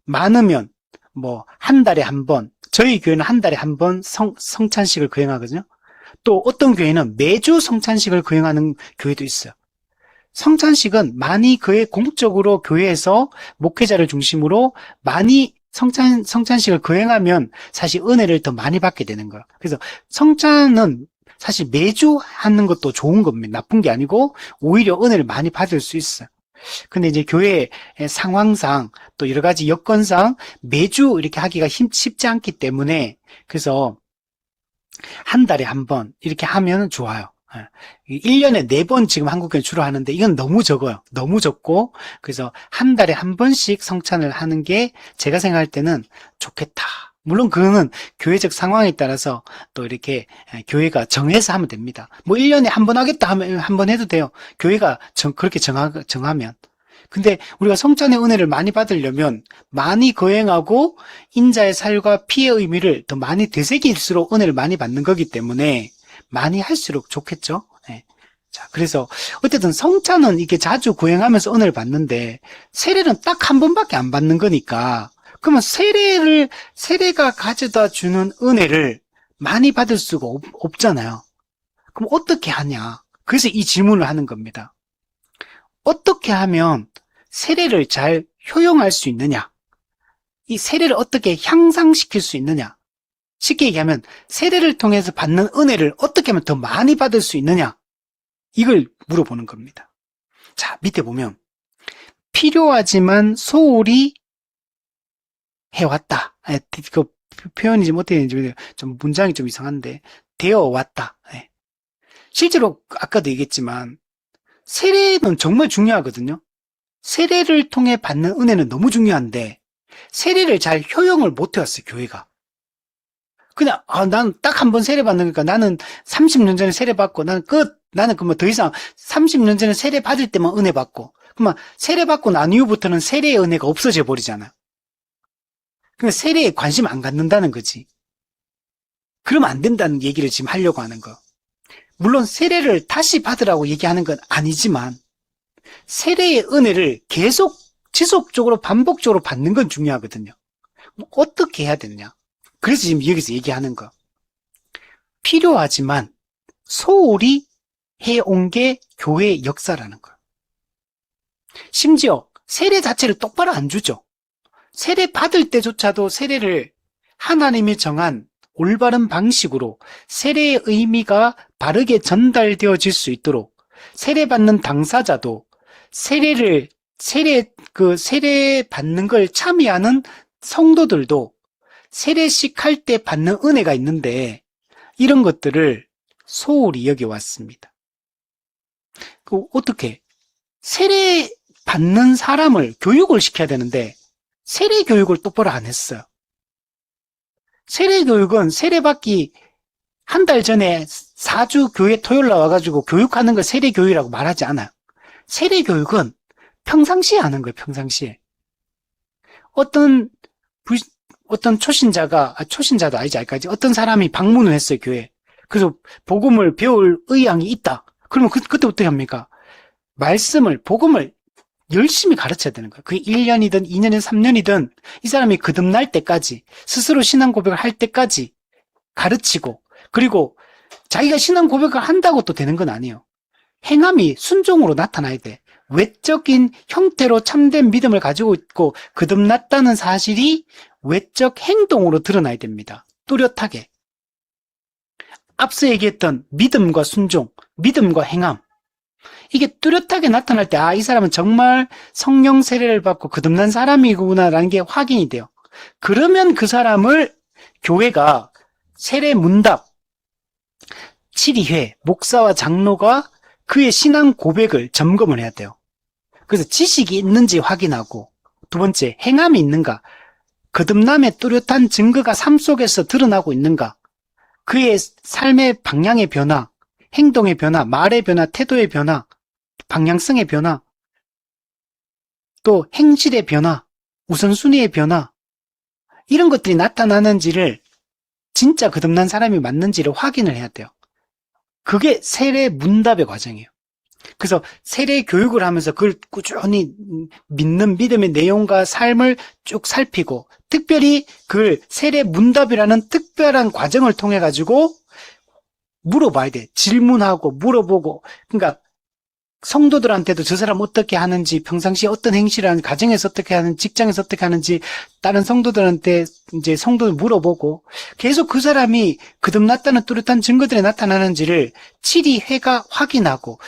많으면 한 달에 한 번, 저희 교회는 한 달에 한 번 성찬식을 거행하거든요. 또 어떤 교회는 매주 성찬식을 거행하는 교회도 있어요. 성찬식은 많이 공적으로 교회에서 목회자를 중심으로 많이 성찬식을 거행하면 사실 은혜를 더 많이 받게 되는 거예요. 그래서 성찬은 사실 매주 하는 것도 좋은 겁니다. 나쁜 게 아니고 오히려 은혜를 많이 받을 수 있어요. 근데 이제 교회 상황상 또 여러 가지 여건상 매주 이렇게 하기가 쉽지 않기 때문에 그래서 한 달에 한 번 이렇게 하면 좋아요. 1년에 4번 지금 한국교회 주로 하는데 이건 너무 적어요. 너무 적고 그래서 한 달에 한 번씩 성찬을 하는 게 제가 생각할 때는 좋겠다. 물론 그거는 교회적 상황에 따라서 또 이렇게 교회가 정해서 하면 됩니다. 1년에 한 번 하겠다 하면 한 번 해도 돼요. 교회가 그렇게 정하면. 근데 우리가 성찬의 은혜를 많이 받으려면 많이 거행하고 인자의 살과 피의 의미를 더 많이 되새길수록 은혜를 많이 받는 거기 때문에 많이 할수록 좋겠죠. 네. 자, 그래서 어쨌든 성찬은 이렇게 자주 거행하면서 은혜를 받는데 세례는 딱 한 번밖에 안 받는 거니까 그러면 세례가 가져다 주는 은혜를 많이 받을 수가 없잖아요. 그럼 어떻게 하냐? 그래서 이 질문을 하는 겁니다. 어떻게 하면 세례를 잘 효용할 수 있느냐? 이 세례를 어떻게 향상시킬 수 있느냐? 쉽게 얘기하면 세례를 통해서 받는 은혜를 어떻게 하면 더 많이 받을 수 있느냐? 이걸 물어보는 겁니다. 자, 밑에 보면 필요하지만 소홀히 해왔다. 그 표현이 좀 어떻게 되는지 좀 문장이 좀 이상한데 되어왔다. 실제로 아까도 얘기했지만 세례는 정말 중요하거든요. 세례를 통해 받는 은혜는 너무 중요한데 세례를 잘 효용을 못 해왔어요. 교회가. 그냥 난 딱 한 번 세례 받는 거니까 나는 30년 전에 세례 받고 나는 그러면 더 이상 30년 전에 세례 받을 때만 은혜 받고 그러면 세례 받고 난 이후부터는 세례의 은혜가 없어져 버리잖아. 그러니까 세례에 관심 안 갖는다는 거지. 그러면 안 된다는 얘기를 지금 하려고 하는 거. 물론 세례를 다시 받으라고 얘기하는 건 아니지만 세례의 은혜를 계속 지속적으로 반복적으로 받는 건 중요하거든요. 어떻게 해야 되느냐? 그래서 지금 여기서 얘기하는 거. 필요하지만 소홀히 해온 게 교회의 역사라는 거예요. 심지어 세례 자체를 똑바로 안 주죠. 세례 받을 때조차도 세례를 하나님이 정한 올바른 방식으로 세례의 의미가 바르게 전달되어질 수 있도록 세례 받는 당사자도 세례 받는 걸 참여하는 성도들도 세례식 할 때 받는 은혜가 있는데 이런 것들을 소홀히 여겨왔습니다. 어떻게? 세례 받는 사람을 교육을 시켜야 되는데 세례 교육을 똑바로 안 했어요. 세례 교육은 세례 받기 한 달 전에 4주 교회 토요일 나와가지고 교육하는 걸 세례 교육이라고 말하지 않아요. 세례 교육은 평상시에 하는 거예요. 평상시에. 어떤 초신자도 아니지, 아직까지. 어떤 사람이 방문을 했어요, 교회에. 그래서 복음을 배울 의향이 있다. 그러면 그때 어떻게 합니까? 복음을 열심히 가르쳐야 되는 거예요. 그게 1년이든 2년이든 3년이든 이 사람이 거듭날 때까지, 스스로 신앙 고백을 할 때까지 가르치고, 그리고 자기가 신앙 고백을 한다고 또 되는 건 아니에요. 행함이 순종으로 나타나야 돼. 외적인 형태로 참된 믿음을 가지고 있고 거듭났다는 사실이 외적 행동으로 드러나야 됩니다. 뚜렷하게. 앞서 얘기했던 믿음과 순종, 믿음과 행함. 이게 뚜렷하게 나타날 때, 이 사람은 정말 성령 세례를 받고 거듭난 사람이구나라는 게 확인이 돼요. 그러면 그 사람을 교회가 세례 문답, 7위회, 목사와 장로가 그의 신앙 고백을 점검을 해야 돼요. 그래서 지식이 있는지 확인하고, 두 번째, 행함이 있는가, 거듭남의 뚜렷한 증거가 삶 속에서 드러나고 있는가, 그의 삶의 방향의 변화, 행동의 변화, 말의 변화, 태도의 변화, 방향성의 변화, 또 행실의 변화, 우선순위의 변화, 이런 것들이 나타나는지를 진짜 거듭난 사람이 맞는지를 확인을 해야 돼요. 그게 세례 문답의 과정이에요. 그래서 세례 교육을 하면서 그걸 꾸준히 믿는 믿음의 내용과 삶을 쭉 살피고, 특별히 그 세례 문답이라는 특별한 과정을 통해 가지고 물어봐야 돼. 질문하고 물어보고. 그러니까 성도들한테도 저 사람 어떻게 하는지, 평상시에 어떤 행실을 하는지, 가정에서 어떻게 하는지, 직장에서 어떻게 하는지, 다른 성도들한테 이제 성도들 물어보고, 계속 그 사람이 거듭났다는 뚜렷한 증거들이 나타나는지를 7위회가 확인하고,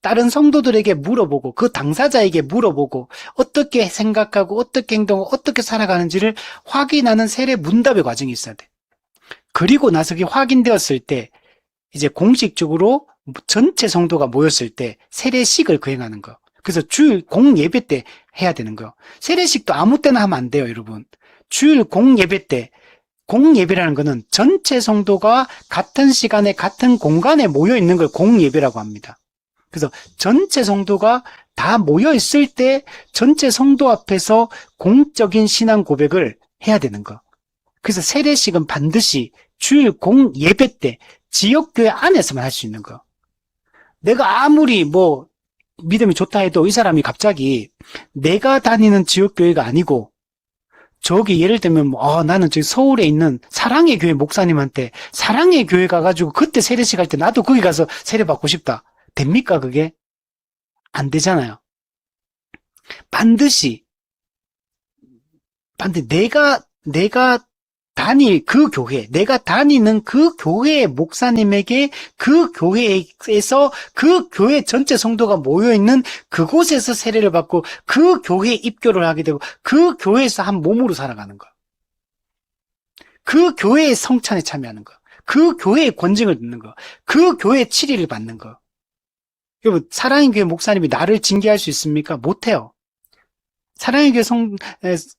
다른 성도들에게 물어보고, 그 당사자에게 물어보고, 어떻게 생각하고, 어떻게 행동하고, 어떻게 살아가는지를 확인하는 세례 문답의 과정이 있어야 돼. 그리고 나서 그게 확인되었을 때, 이제 공식적으로 전체 성도가 모였을 때 세례식을 거행하는 거. 그래서 주일 공예배 때 해야 되는 거요. 세례식도 아무 때나 하면 안 돼요, 여러분. 주일 공예배 때, 공예배라는 거는 전체 성도가 같은 시간에 같은 공간에 모여 있는 걸 공예배라고 합니다. 그래서 전체 성도가 다 모여 있을 때 전체 성도 앞에서 공적인 신앙 고백을 해야 되는 거. 그래서 세례식은 반드시 주일 공예배 때 지역교회 안에서만 할 수 있는 거. 내가 아무리 믿음이 좋다 해도 이 사람이 갑자기 내가 다니는 지역교회가 아니고, 저기 예를 들면 나는 저기 서울에 있는 사랑의 교회 목사님한테 사랑의 교회 가가지고 그때 세례식 할 때 나도 거기 가서 세례 받고 싶다. 됩니까, 그게? 안 되잖아요. 반드시 내가 내가 다니는 그 교회의 목사님에게 그 교회에서 그 교회 전체 성도가 모여있는 그곳에서 세례를 받고 그 교회에 입교를 하게 되고 그 교회에서 한 몸으로 살아가는 거. 그 교회의 성찬에 참여하는 거. 그 교회의 권징을 듣는 거. 그 교회의 치리를 받는 거. 여러분, 사랑의 교회 목사님이 나를 징계할 수 있습니까? 못해요. 사랑의 교회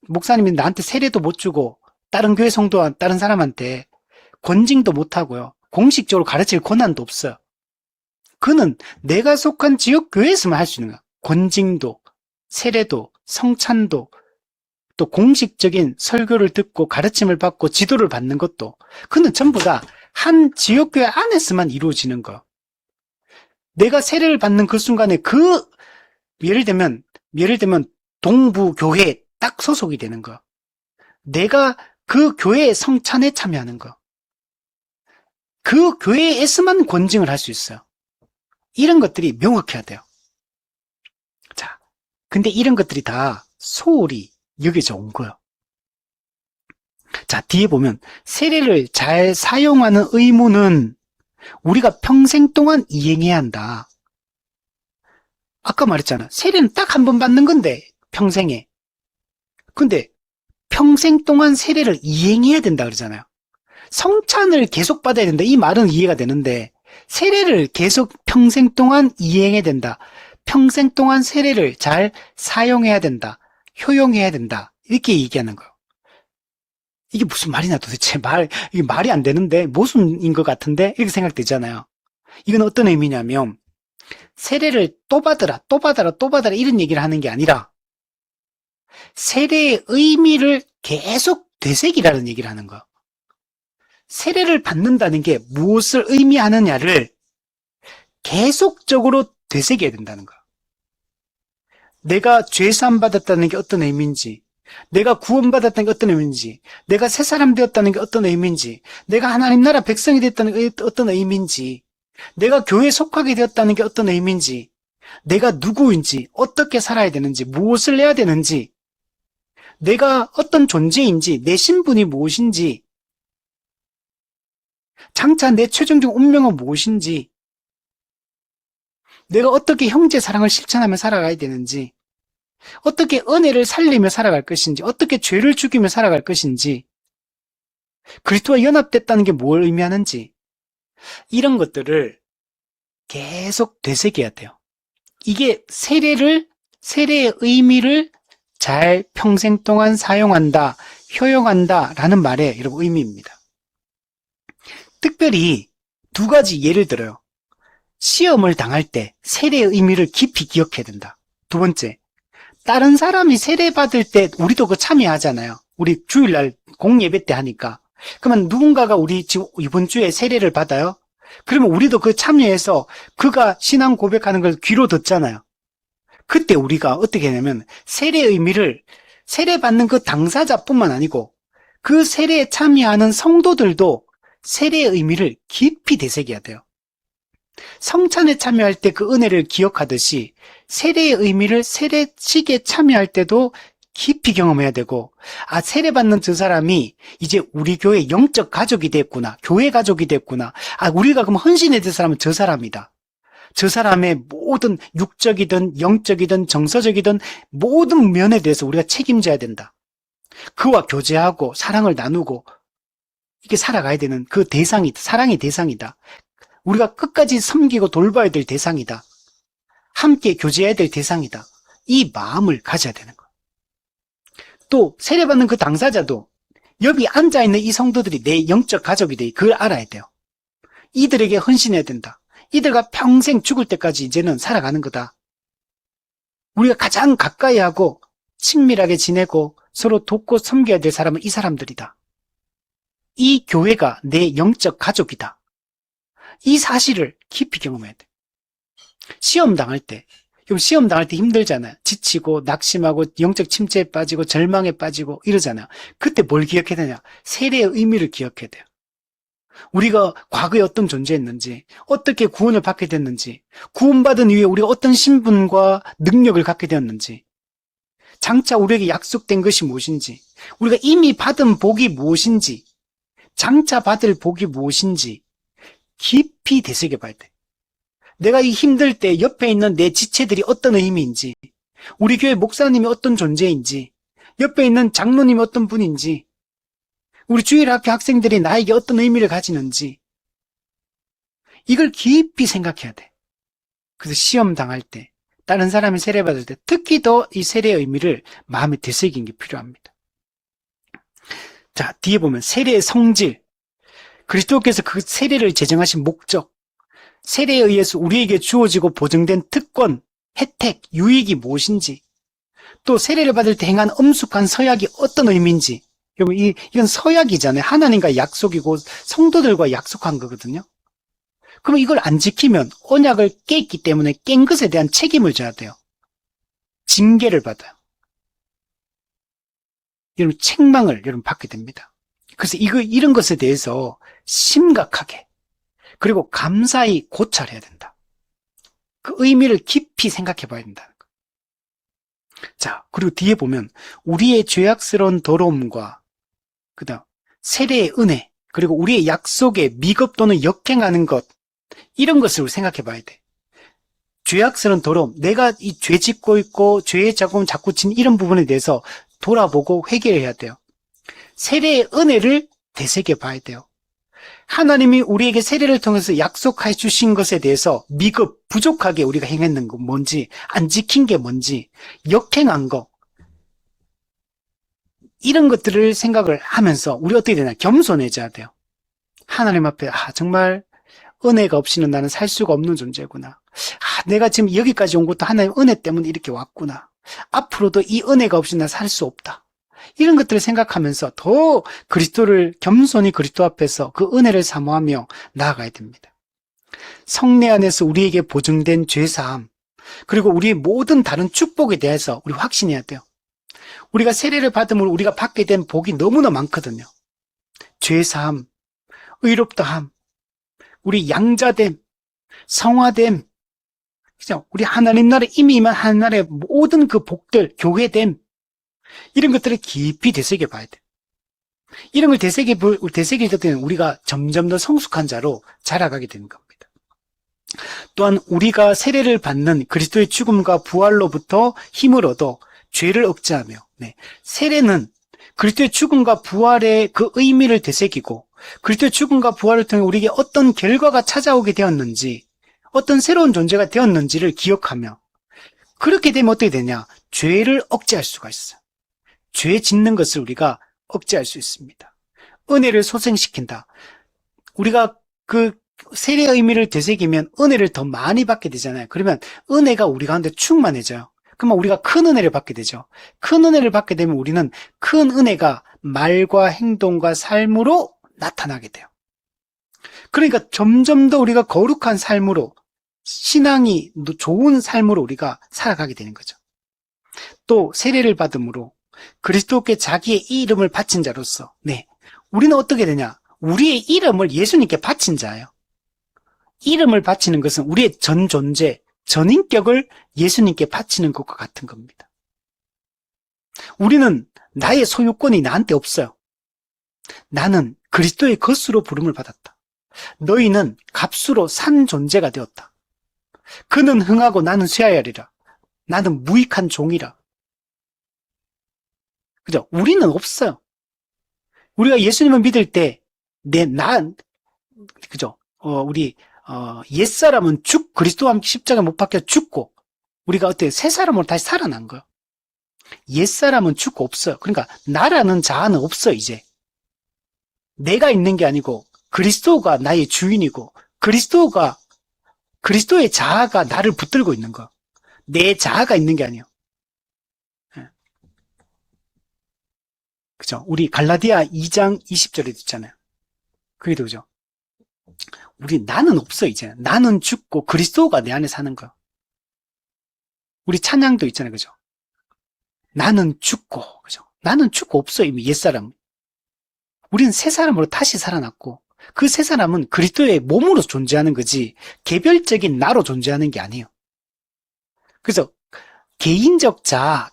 목사님이 나한테 세례도 못 주고 다른 교회 성도와 다른 사람한테 권징도 못하고요. 공식적으로 가르칠 권한도 없어요. 그는 내가 속한 지역 교회에서만 할 수 있는 거야. 권징도, 세례도, 성찬도, 또 공식적인 설교를 듣고 가르침을 받고 지도를 받는 것도, 그는 전부 다 한 지역 교회 안에서만 이루어지는 거. 내가 세례를 받는 그 순간에 예를 들면 동부 교회에 딱 소속이 되는 거. 내가 그 교회의 성찬에 참여하는 거. 그 교회에서만 권징을 할 수 있어요. 이런 것들이 명확해야 돼요. 자, 근데 이런 것들이 다 소홀히 여겨져 온 거예요. 자, 뒤에 보면 세례를 잘 사용하는 의무는 우리가 평생 동안 이행해야 한다. 아까 말했잖아. 세례는 딱 한 번 받는 건데, 평생에. 근데 평생 동안 세례를 이행해야 된다 그러잖아요. 성찬을 계속 받아야 된다. 이 말은 이해가 되는데 세례를 계속 평생 동안 이행해야 된다. 평생 동안 세례를 잘 사용해야 된다. 효용해야 된다. 이렇게 얘기하는 거예요. 이게 무슨 말이냐 도대체. 이게 말이 안 되는데 모순인 것 같은데 이렇게 생각되잖아요. 이건 어떤 의미냐면 세례를 또 받으라 이런 얘기를 하는 게 아니라 세례의 의미를 계속 되새기라는 얘기를 하는 거예요. 세례를 받는다는 게 무엇을 의미하느냐를 계속적으로 되새겨야 된다는 거예요. 내가 죄 사함 받았다는 게 어떤 의미인지, 내가 구원받았다는 게 어떤 의미인지, 내가 새 사람 되었다는 게 어떤 의미인지, 내가 하나님 나라 백성이 됐다는 게 어떤 의미인지, 내가 교회에 속하게 되었다는 게 어떤 의미인지, 내가 누구인지, 어떻게 살아야 되는지, 무엇을 해야 되는지, 내가 어떤 존재인지, 내 신분이 무엇인지, 장차 내 최종적 운명은 무엇인지, 내가 어떻게 형제 사랑을 실천하며 살아가야 되는지, 어떻게 은혜를 살리며 살아갈 것인지, 어떻게 죄를 죽이며 살아갈 것인지, 그리스도와 연합됐다는 게 뭘 의미하는지, 이런 것들을 계속 되새겨야 돼요. 이게 세례의 의미를 잘 평생 동안 사용한다, 효용한다 라는 말의 여러분 의미입니다. 특별히 두 가지 예를 들어요. 시험을 당할 때 세례의 의미를 깊이 기억해야 된다. 두 번째, 다른 사람이 세례 받을 때 우리도 그 참여하잖아요. 우리 주일날 공예배 때 하니까. 그러면 누군가가 우리 지금 이번 주에 세례를 받아요. 그러면 우리도 그 참여해서 그가 신앙 고백하는 걸 귀로 듣잖아요. 그때 우리가 어떻게 하냐면 세례의 의미를 세례 받는 그 당사자뿐만 아니고 그 세례에 참여하는 성도들도 세례의 의미를 깊이 되새겨야 돼요. 성찬에 참여할 때 그 은혜를 기억하듯이 세례의 의미를 세례식에 참여할 때도 깊이 경험해야 되고, 아, 세례받는 저 사람이 이제 우리 교회 영적 가족이 됐구나, 교회 가족이 됐구나, 아, 우리가 그럼 헌신해야 될 사람은 저 사람이다. 저 사람의 모든 육적이든 영적이든 정서적이든 모든 면에 대해서 우리가 책임져야 된다. 그와 교제하고 사랑을 나누고 이렇게 살아가야 되는 그 대상이다. 사랑의 대상이다. 우리가 끝까지 섬기고 돌봐야 될 대상이다. 함께 교제해야 될 대상이다. 이 마음을 가져야 되는 거예요. 또 세례받는 그 당사자도 여기 앉아있는 이 성도들이 내 영적 가족이 돼. 그걸 알아야 돼요. 이들에게 헌신해야 된다. 이들과 평생 죽을 때까지 이제는 살아가는 거다. 우리가 가장 가까이 하고 친밀하게 지내고 서로 돕고 섬겨야 될 사람은 이 사람들이다. 이 교회가 내 영적 가족이다. 이 사실을 깊이 경험해야 돼. 시험 당할 때 힘들잖아요. 지치고 낙심하고 영적 침체에 빠지고 절망에 빠지고 이러잖아요. 그때 뭘 기억해야 되냐? 세례의 의미를 기억해야 돼요. 우리가 과거에 어떤 존재였는지, 어떻게 구원을 받게 됐는지, 구원받은 이후에 우리가 어떤 신분과 능력을 갖게 되었는지, 장차 우리에게 약속된 것이 무엇인지, 우리가 이미 받은 복이 무엇인지, 장차 받을 복이 무엇인지 깊이 되새겨봐야 돼. 내가 이 힘들 때 옆에 있는 내 지체들이 어떤 의미인지, 우리 교회 목사님이 어떤 존재인지, 옆에 있는 장로님이 어떤 분인지, 우리 주일학교 학생들이 나에게 어떤 의미를 가지는지 이걸 깊이 생각해야 돼. 그래서 시험 당할 때, 다른 사람이 세례받을 때 특히 더 이 세례의 의미를 마음에 되새기는 게 필요합니다. 자, 뒤에 보면 세례의 성질, 그리스도께서 그 세례를 제정하신 목적, 세례에 의해서 우리에게 주어지고 보증된 특권, 혜택, 유익이 무엇인지, 또 세례를 받을 때 행한 엄숙한 서약이 어떤 의미인지. 여러분, 이건 서약이잖아요. 하나님과 약속이고 성도들과 약속한 거거든요. 그럼 이걸 안 지키면 언약을 깼기 때문에 깬 것에 대한 책임을 져야 돼요. 징계를 받아요. 여러분, 책망을 받게 됩니다. 그래서 이런 것에 대해서 심각하게 그리고 감사히 고찰해야 된다. 그 의미를 깊이 생각해 봐야 된다는 거. 자, 그리고 뒤에 보면 우리의 죄악스러운 더러움과 그다음 세례의 은혜, 그리고 우리의 약속에 미급 또는 역행하는 것, 이런 것을 생각해 봐야 돼. 죄악스러운 더러움, 내가 이 죄 짓고 있고 죄의 자국을 자꾸 진 이런 부분에 대해서 돌아보고 회개해야 돼요. 세례의 은혜를 되새겨 봐야 돼요. 하나님이 우리에게 세례를 통해서 약속해 주신 것에 대해서 미급, 부족하게 우리가 행했는 거 뭔지, 안 지킨 게 뭔지, 역행한 거, 이런 것들을 생각을 하면서 우리 어떻게 되나? 겸손해져야 돼요. 하나님 앞에 정말 은혜가 없이는 나는 살 수가 없는 존재구나. 내가 지금 여기까지 온 것도 하나님 은혜 때문에 이렇게 왔구나. 앞으로도 이 은혜가 없이 나 살 수 없다. 이런 것들을 생각하면서 더 그리스도를 겸손히 그리스도 앞에서 그 은혜를 사모하며 나아가야 됩니다. 성례 안에서 우리에게 보증된 죄사함, 그리고 우리의 모든 다른 축복에 대해서 우리 확신해야 돼요. 우리가 세례를 받음으로 우리가 받게 된 복이 너무나 많거든요. 죄사함, 의롭다함, 우리 양자됨, 성화됨, 그죠? 우리 하나님 나라에 이미 임한 하나님 나라의 모든 그 복들, 교회됨, 이런 것들을 깊이 되새겨 봐야 돼. 이런 걸 되새길 때는 우리가 점점 더 성숙한 자로 자라가게 되는 겁니다. 또한 우리가 세례를 받는 그리스도의 죽음과 부활로부터 힘을 얻어 죄를 억제하며, 세례는 그리스도의 죽음과 부활의 그 의미를 되새기고 그리스도의 죽음과 부활을 통해 우리에게 어떤 결과가 찾아오게 되었는지, 어떤 새로운 존재가 되었는지를 기억하며, 그렇게 되면 어떻게 되냐? 죄를 억제할 수가 있어요. 죄 짓는 것을 우리가 억제할 수 있습니다. 은혜를 소생시킨다. 우리가 그 세례의 의미를 되새기면 은혜를 더 많이 받게 되잖아요. 그러면 은혜가 우리 가운데 충만해져요. 그러면 우리가 큰 은혜를 받게 되죠. 큰 은혜를 받게 되면 우리는 큰 은혜가 말과 행동과 삶으로 나타나게 돼요. 그러니까 점점 더 우리가 거룩한 삶으로, 신앙이 좋은 삶으로 우리가 살아가게 되는 거죠. 또 세례를 받음으로 그리스도께 자기의 이름을 바친 자로서, 우리는 어떻게 되냐? 우리의 이름을 예수님께 바친 자예요. 이름을 바치는 것은 우리의 전 존재, 전 인격을 예수님께 바치는 것과 같은 겁니다. 우리는 나의 소유권이 나한테 없어요. 나는 그리스도의 것으로 부름을 받았다. 너희는 값으로 산 존재가 되었다. 그는 흥하고 나는 쇠하여리라. 나는 무익한 종이라. 그죠? 우리는 없어요. 우리가 예수님을 믿을 때, 그죠? 옛사람은 그리스도와 함께 십자가에 못 박혀 죽고, 우리가 새 사람으로 다시 살아난 거예요. 옛사람은 죽고 없어요. 그러니까, 나라는 자아는 없어, 이제. 내가 있는 게 아니고, 그리스도가 나의 주인이고, 그리스도의 자아가 나를 붙들고 있는 거. 내 자아가 있는 게 아니에요. 그죠? 우리 갈라디아 2장 20절에 있잖아요. 그게 그죠? 나는 없어, 이제. 나는 죽고 그리스도가 내 안에 사는 거야. 우리 찬양도 있잖아요. 그죠? 나는 죽고, 그죠? 나는 죽고 없어, 이미 옛사람. 우리는 새 사람으로 다시 살아났고, 그 새 사람은 그리스도의 몸으로 존재하는 거지, 개별적인 나로 존재하는 게 아니에요. 그래서, 개별적 자,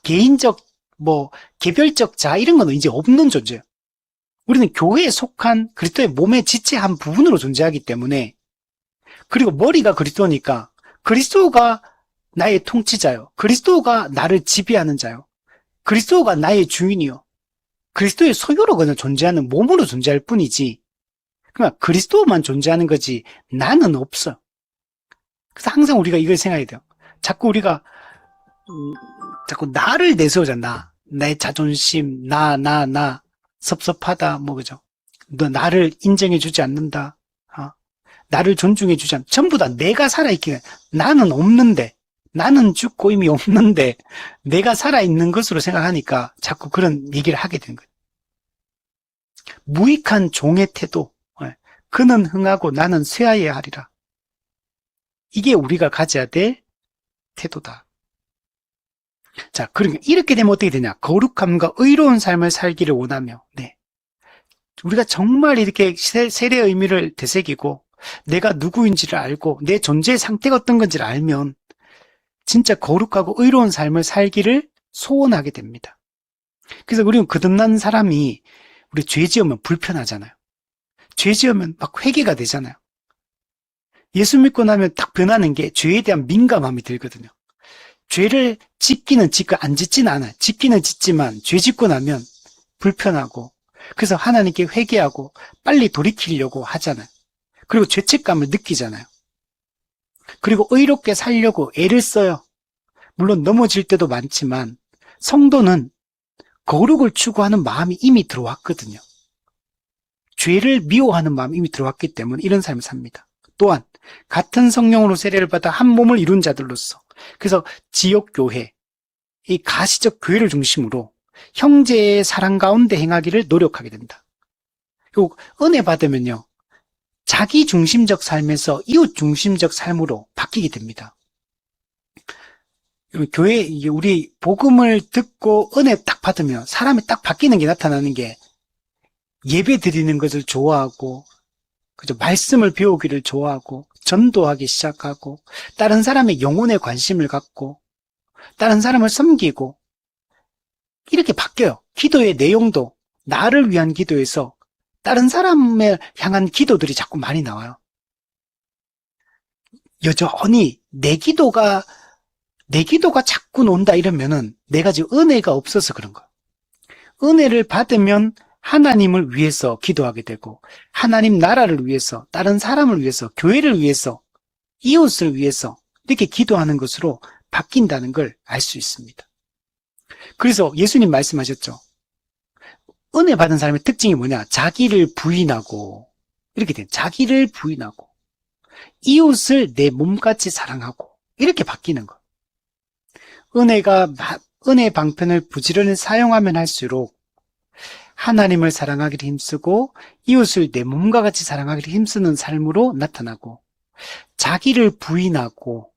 이런 건 이제 없는 존재예요. 우리는 교회에 속한 그리스도의 몸의 지체 한 부분으로 존재하기 때문에, 그리고 머리가 그리스도니까 그리스도가 나의 통치자요. 그리스도가 나를 지배하는 자요. 그리스도가 나의 주인이요. 그리스도의 소유로 그냥 존재하는 몸으로 존재할 뿐이지, 그러니까 그리스도만 존재하는 거지 나는 없어. 그래서 항상 우리가 이걸 생각해야 돼요. 자꾸 우리가 자꾸 나를 내세우잖아. 나의 자존심, 나 섭섭하다, 그죠? 너 나를 인정해주지 않는다. 나를 존중해주지 않는다. 전부 다 내가 살아있기에, 나는 없는데, 나는 죽고 이미 없는데 내가 살아있는 것으로 생각하니까 자꾸 그런 얘기를 하게 되는 거예요. 무익한 종의 태도, 그는 흥하고 나는 쇠하여야 하리라. 이게 우리가 가져야 될 태도다. 자, 그러니까 이렇게 되면 어떻게 되냐? 거룩함과 의로운 삶을 살기를 원하며, 우리가 정말 이렇게 세례의 의미를 되새기고 내가 누구인지를 알고 내 존재의 상태가 어떤 건지를 알면 진짜 거룩하고 의로운 삶을 살기를 소원하게 됩니다. 그래서 우리는 거듭난 사람이 우리 죄 지으면 불편하잖아요. 죄 지으면 막 회개가 되잖아요. 예수 믿고 나면 딱 변하는 게 죄에 대한 민감함이 들거든요. 죄를 짓기는 짓고 안 짓지는 않아요. 짓기는 짓지만 죄 짓고 나면 불편하고, 그래서 하나님께 회개하고 빨리 돌이키려고 하잖아요. 그리고 죄책감을 느끼잖아요. 그리고 의롭게 살려고 애를 써요. 물론 넘어질 때도 많지만 성도는 거룩을 추구하는 마음이 이미 들어왔거든요. 죄를 미워하는 마음이 이미 들어왔기 때문에 이런 삶을 삽니다. 또한 같은 성령으로 세례를 받아 한 몸을 이룬 자들로서, 그래서 지역교회, 이 가시적 교회를 중심으로 형제의 사랑 가운데 행하기를 노력하게 됩니다. 그리고 은혜 받으면요, 자기 중심적 삶에서 이웃 중심적 삶으로 바뀌게 됩니다. 교회, 이게 우리 복음을 듣고 은혜 딱 받으면 사람이 딱 바뀌는 게 나타나는 게 예배 드리는 것을 좋아하고, 그죠? 말씀을 배우기를 좋아하고, 전도하기 시작하고, 다른 사람의 영혼에 관심을 갖고, 다른 사람을 섬기고, 이렇게 바뀌어요. 기도의 내용도 나를 위한 기도에서 다른 사람을 향한 기도들이 자꾸 많이 나와요. 여전히 내 기도가 자꾸 논다 이러면은 내가 지금 은혜가 없어서 그런 거야. 은혜를 받으면 하나님을 위해서 기도하게 되고, 하나님 나라를 위해서, 다른 사람을 위해서, 교회를 위해서, 이웃을 위해서 이렇게 기도하는 것으로 바뀐다는 걸 알 수 있습니다. 그래서 예수님 말씀하셨죠. 은혜 받은 사람의 특징이 뭐냐? 자기를 부인하고, 이렇게 돼. 자기를 부인하고, 이웃을 내 몸같이 사랑하고, 이렇게 바뀌는 거. 은혜 방편을 부지런히 사용하면 할수록 하나님을 사랑하기를 힘쓰고 이웃을 내 몸과 같이 사랑하기를 힘쓰는 삶으로 나타나고, 자기를 부인하고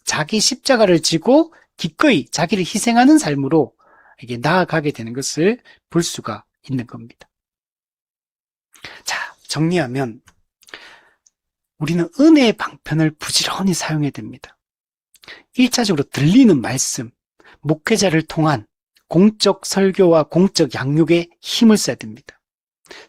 자기 십자가를 지고 기꺼이 자기를 희생하는 삶으로 이게 나아가게 되는 것을 볼 수가 있는 겁니다. 자, 정리하면 우리는 은혜의 방편을 부지런히 사용해야 됩니다. 1차적으로 들리는 말씀, 목회자를 통한 공적 설교와 공적 양육에 힘을 써야 됩니다.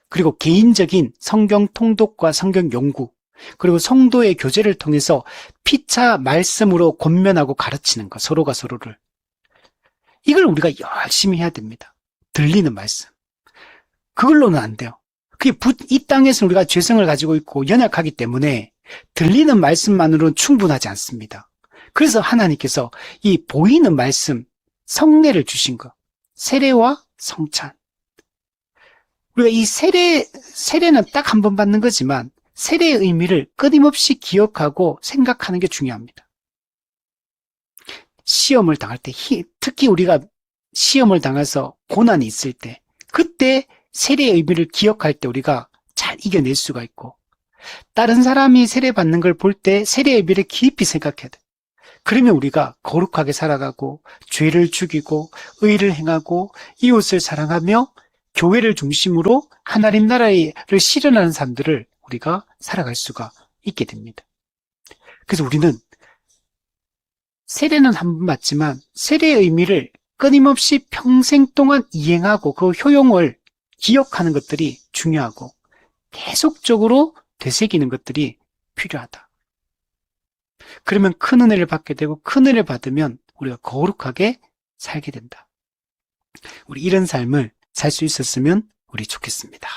그리고 개인적인 성경 통독과 성경 연구, 그리고 성도의 교제를 통해서 피차 말씀으로 권면하고 가르치는 것, 서로가 서로를. 이걸 우리가 열심히 해야 됩니다. 들리는 말씀. 그걸로는 안 돼요. 이 땅에서 우리가 죄성을 가지고 있고 연약하기 때문에 들리는 말씀만으로는 충분하지 않습니다. 그래서 하나님께서 이 보이는 말씀, 성례를 주신 것, 세례와 성찬. 우리가 이 세례는 딱 한 번 받는 거지만 세례의 의미를 끊임없이 기억하고 생각하는 게 중요합니다. 시험을 당할 때, 특히 우리가 시험을 당해서 고난이 있을 때, 그때 세례의 의미를 기억할 때 우리가 잘 이겨낼 수가 있고, 다른 사람이 세례 받는 걸 볼 때 세례의 의미를 깊이 생각해야 돼. 그러면 우리가 거룩하게 살아가고 죄를 죽이고 의를 행하고 이웃을 사랑하며 교회를 중심으로 하나님 나라를 실현하는 삶들을 우리가 살아갈 수가 있게 됩니다. 그래서 우리는 세례는 한 번 받지만 세례의 의미를 끊임없이 평생 동안 이행하고 그 효용을 기억하는 것들이 중요하고 계속적으로 되새기는 것들이 필요하다. 그러면 큰 은혜를 받게 되고 큰 은혜를 받으면 우리가 거룩하게 살게 된다. 우리 이런 삶을 살 수 있었으면 우리 좋겠습니다.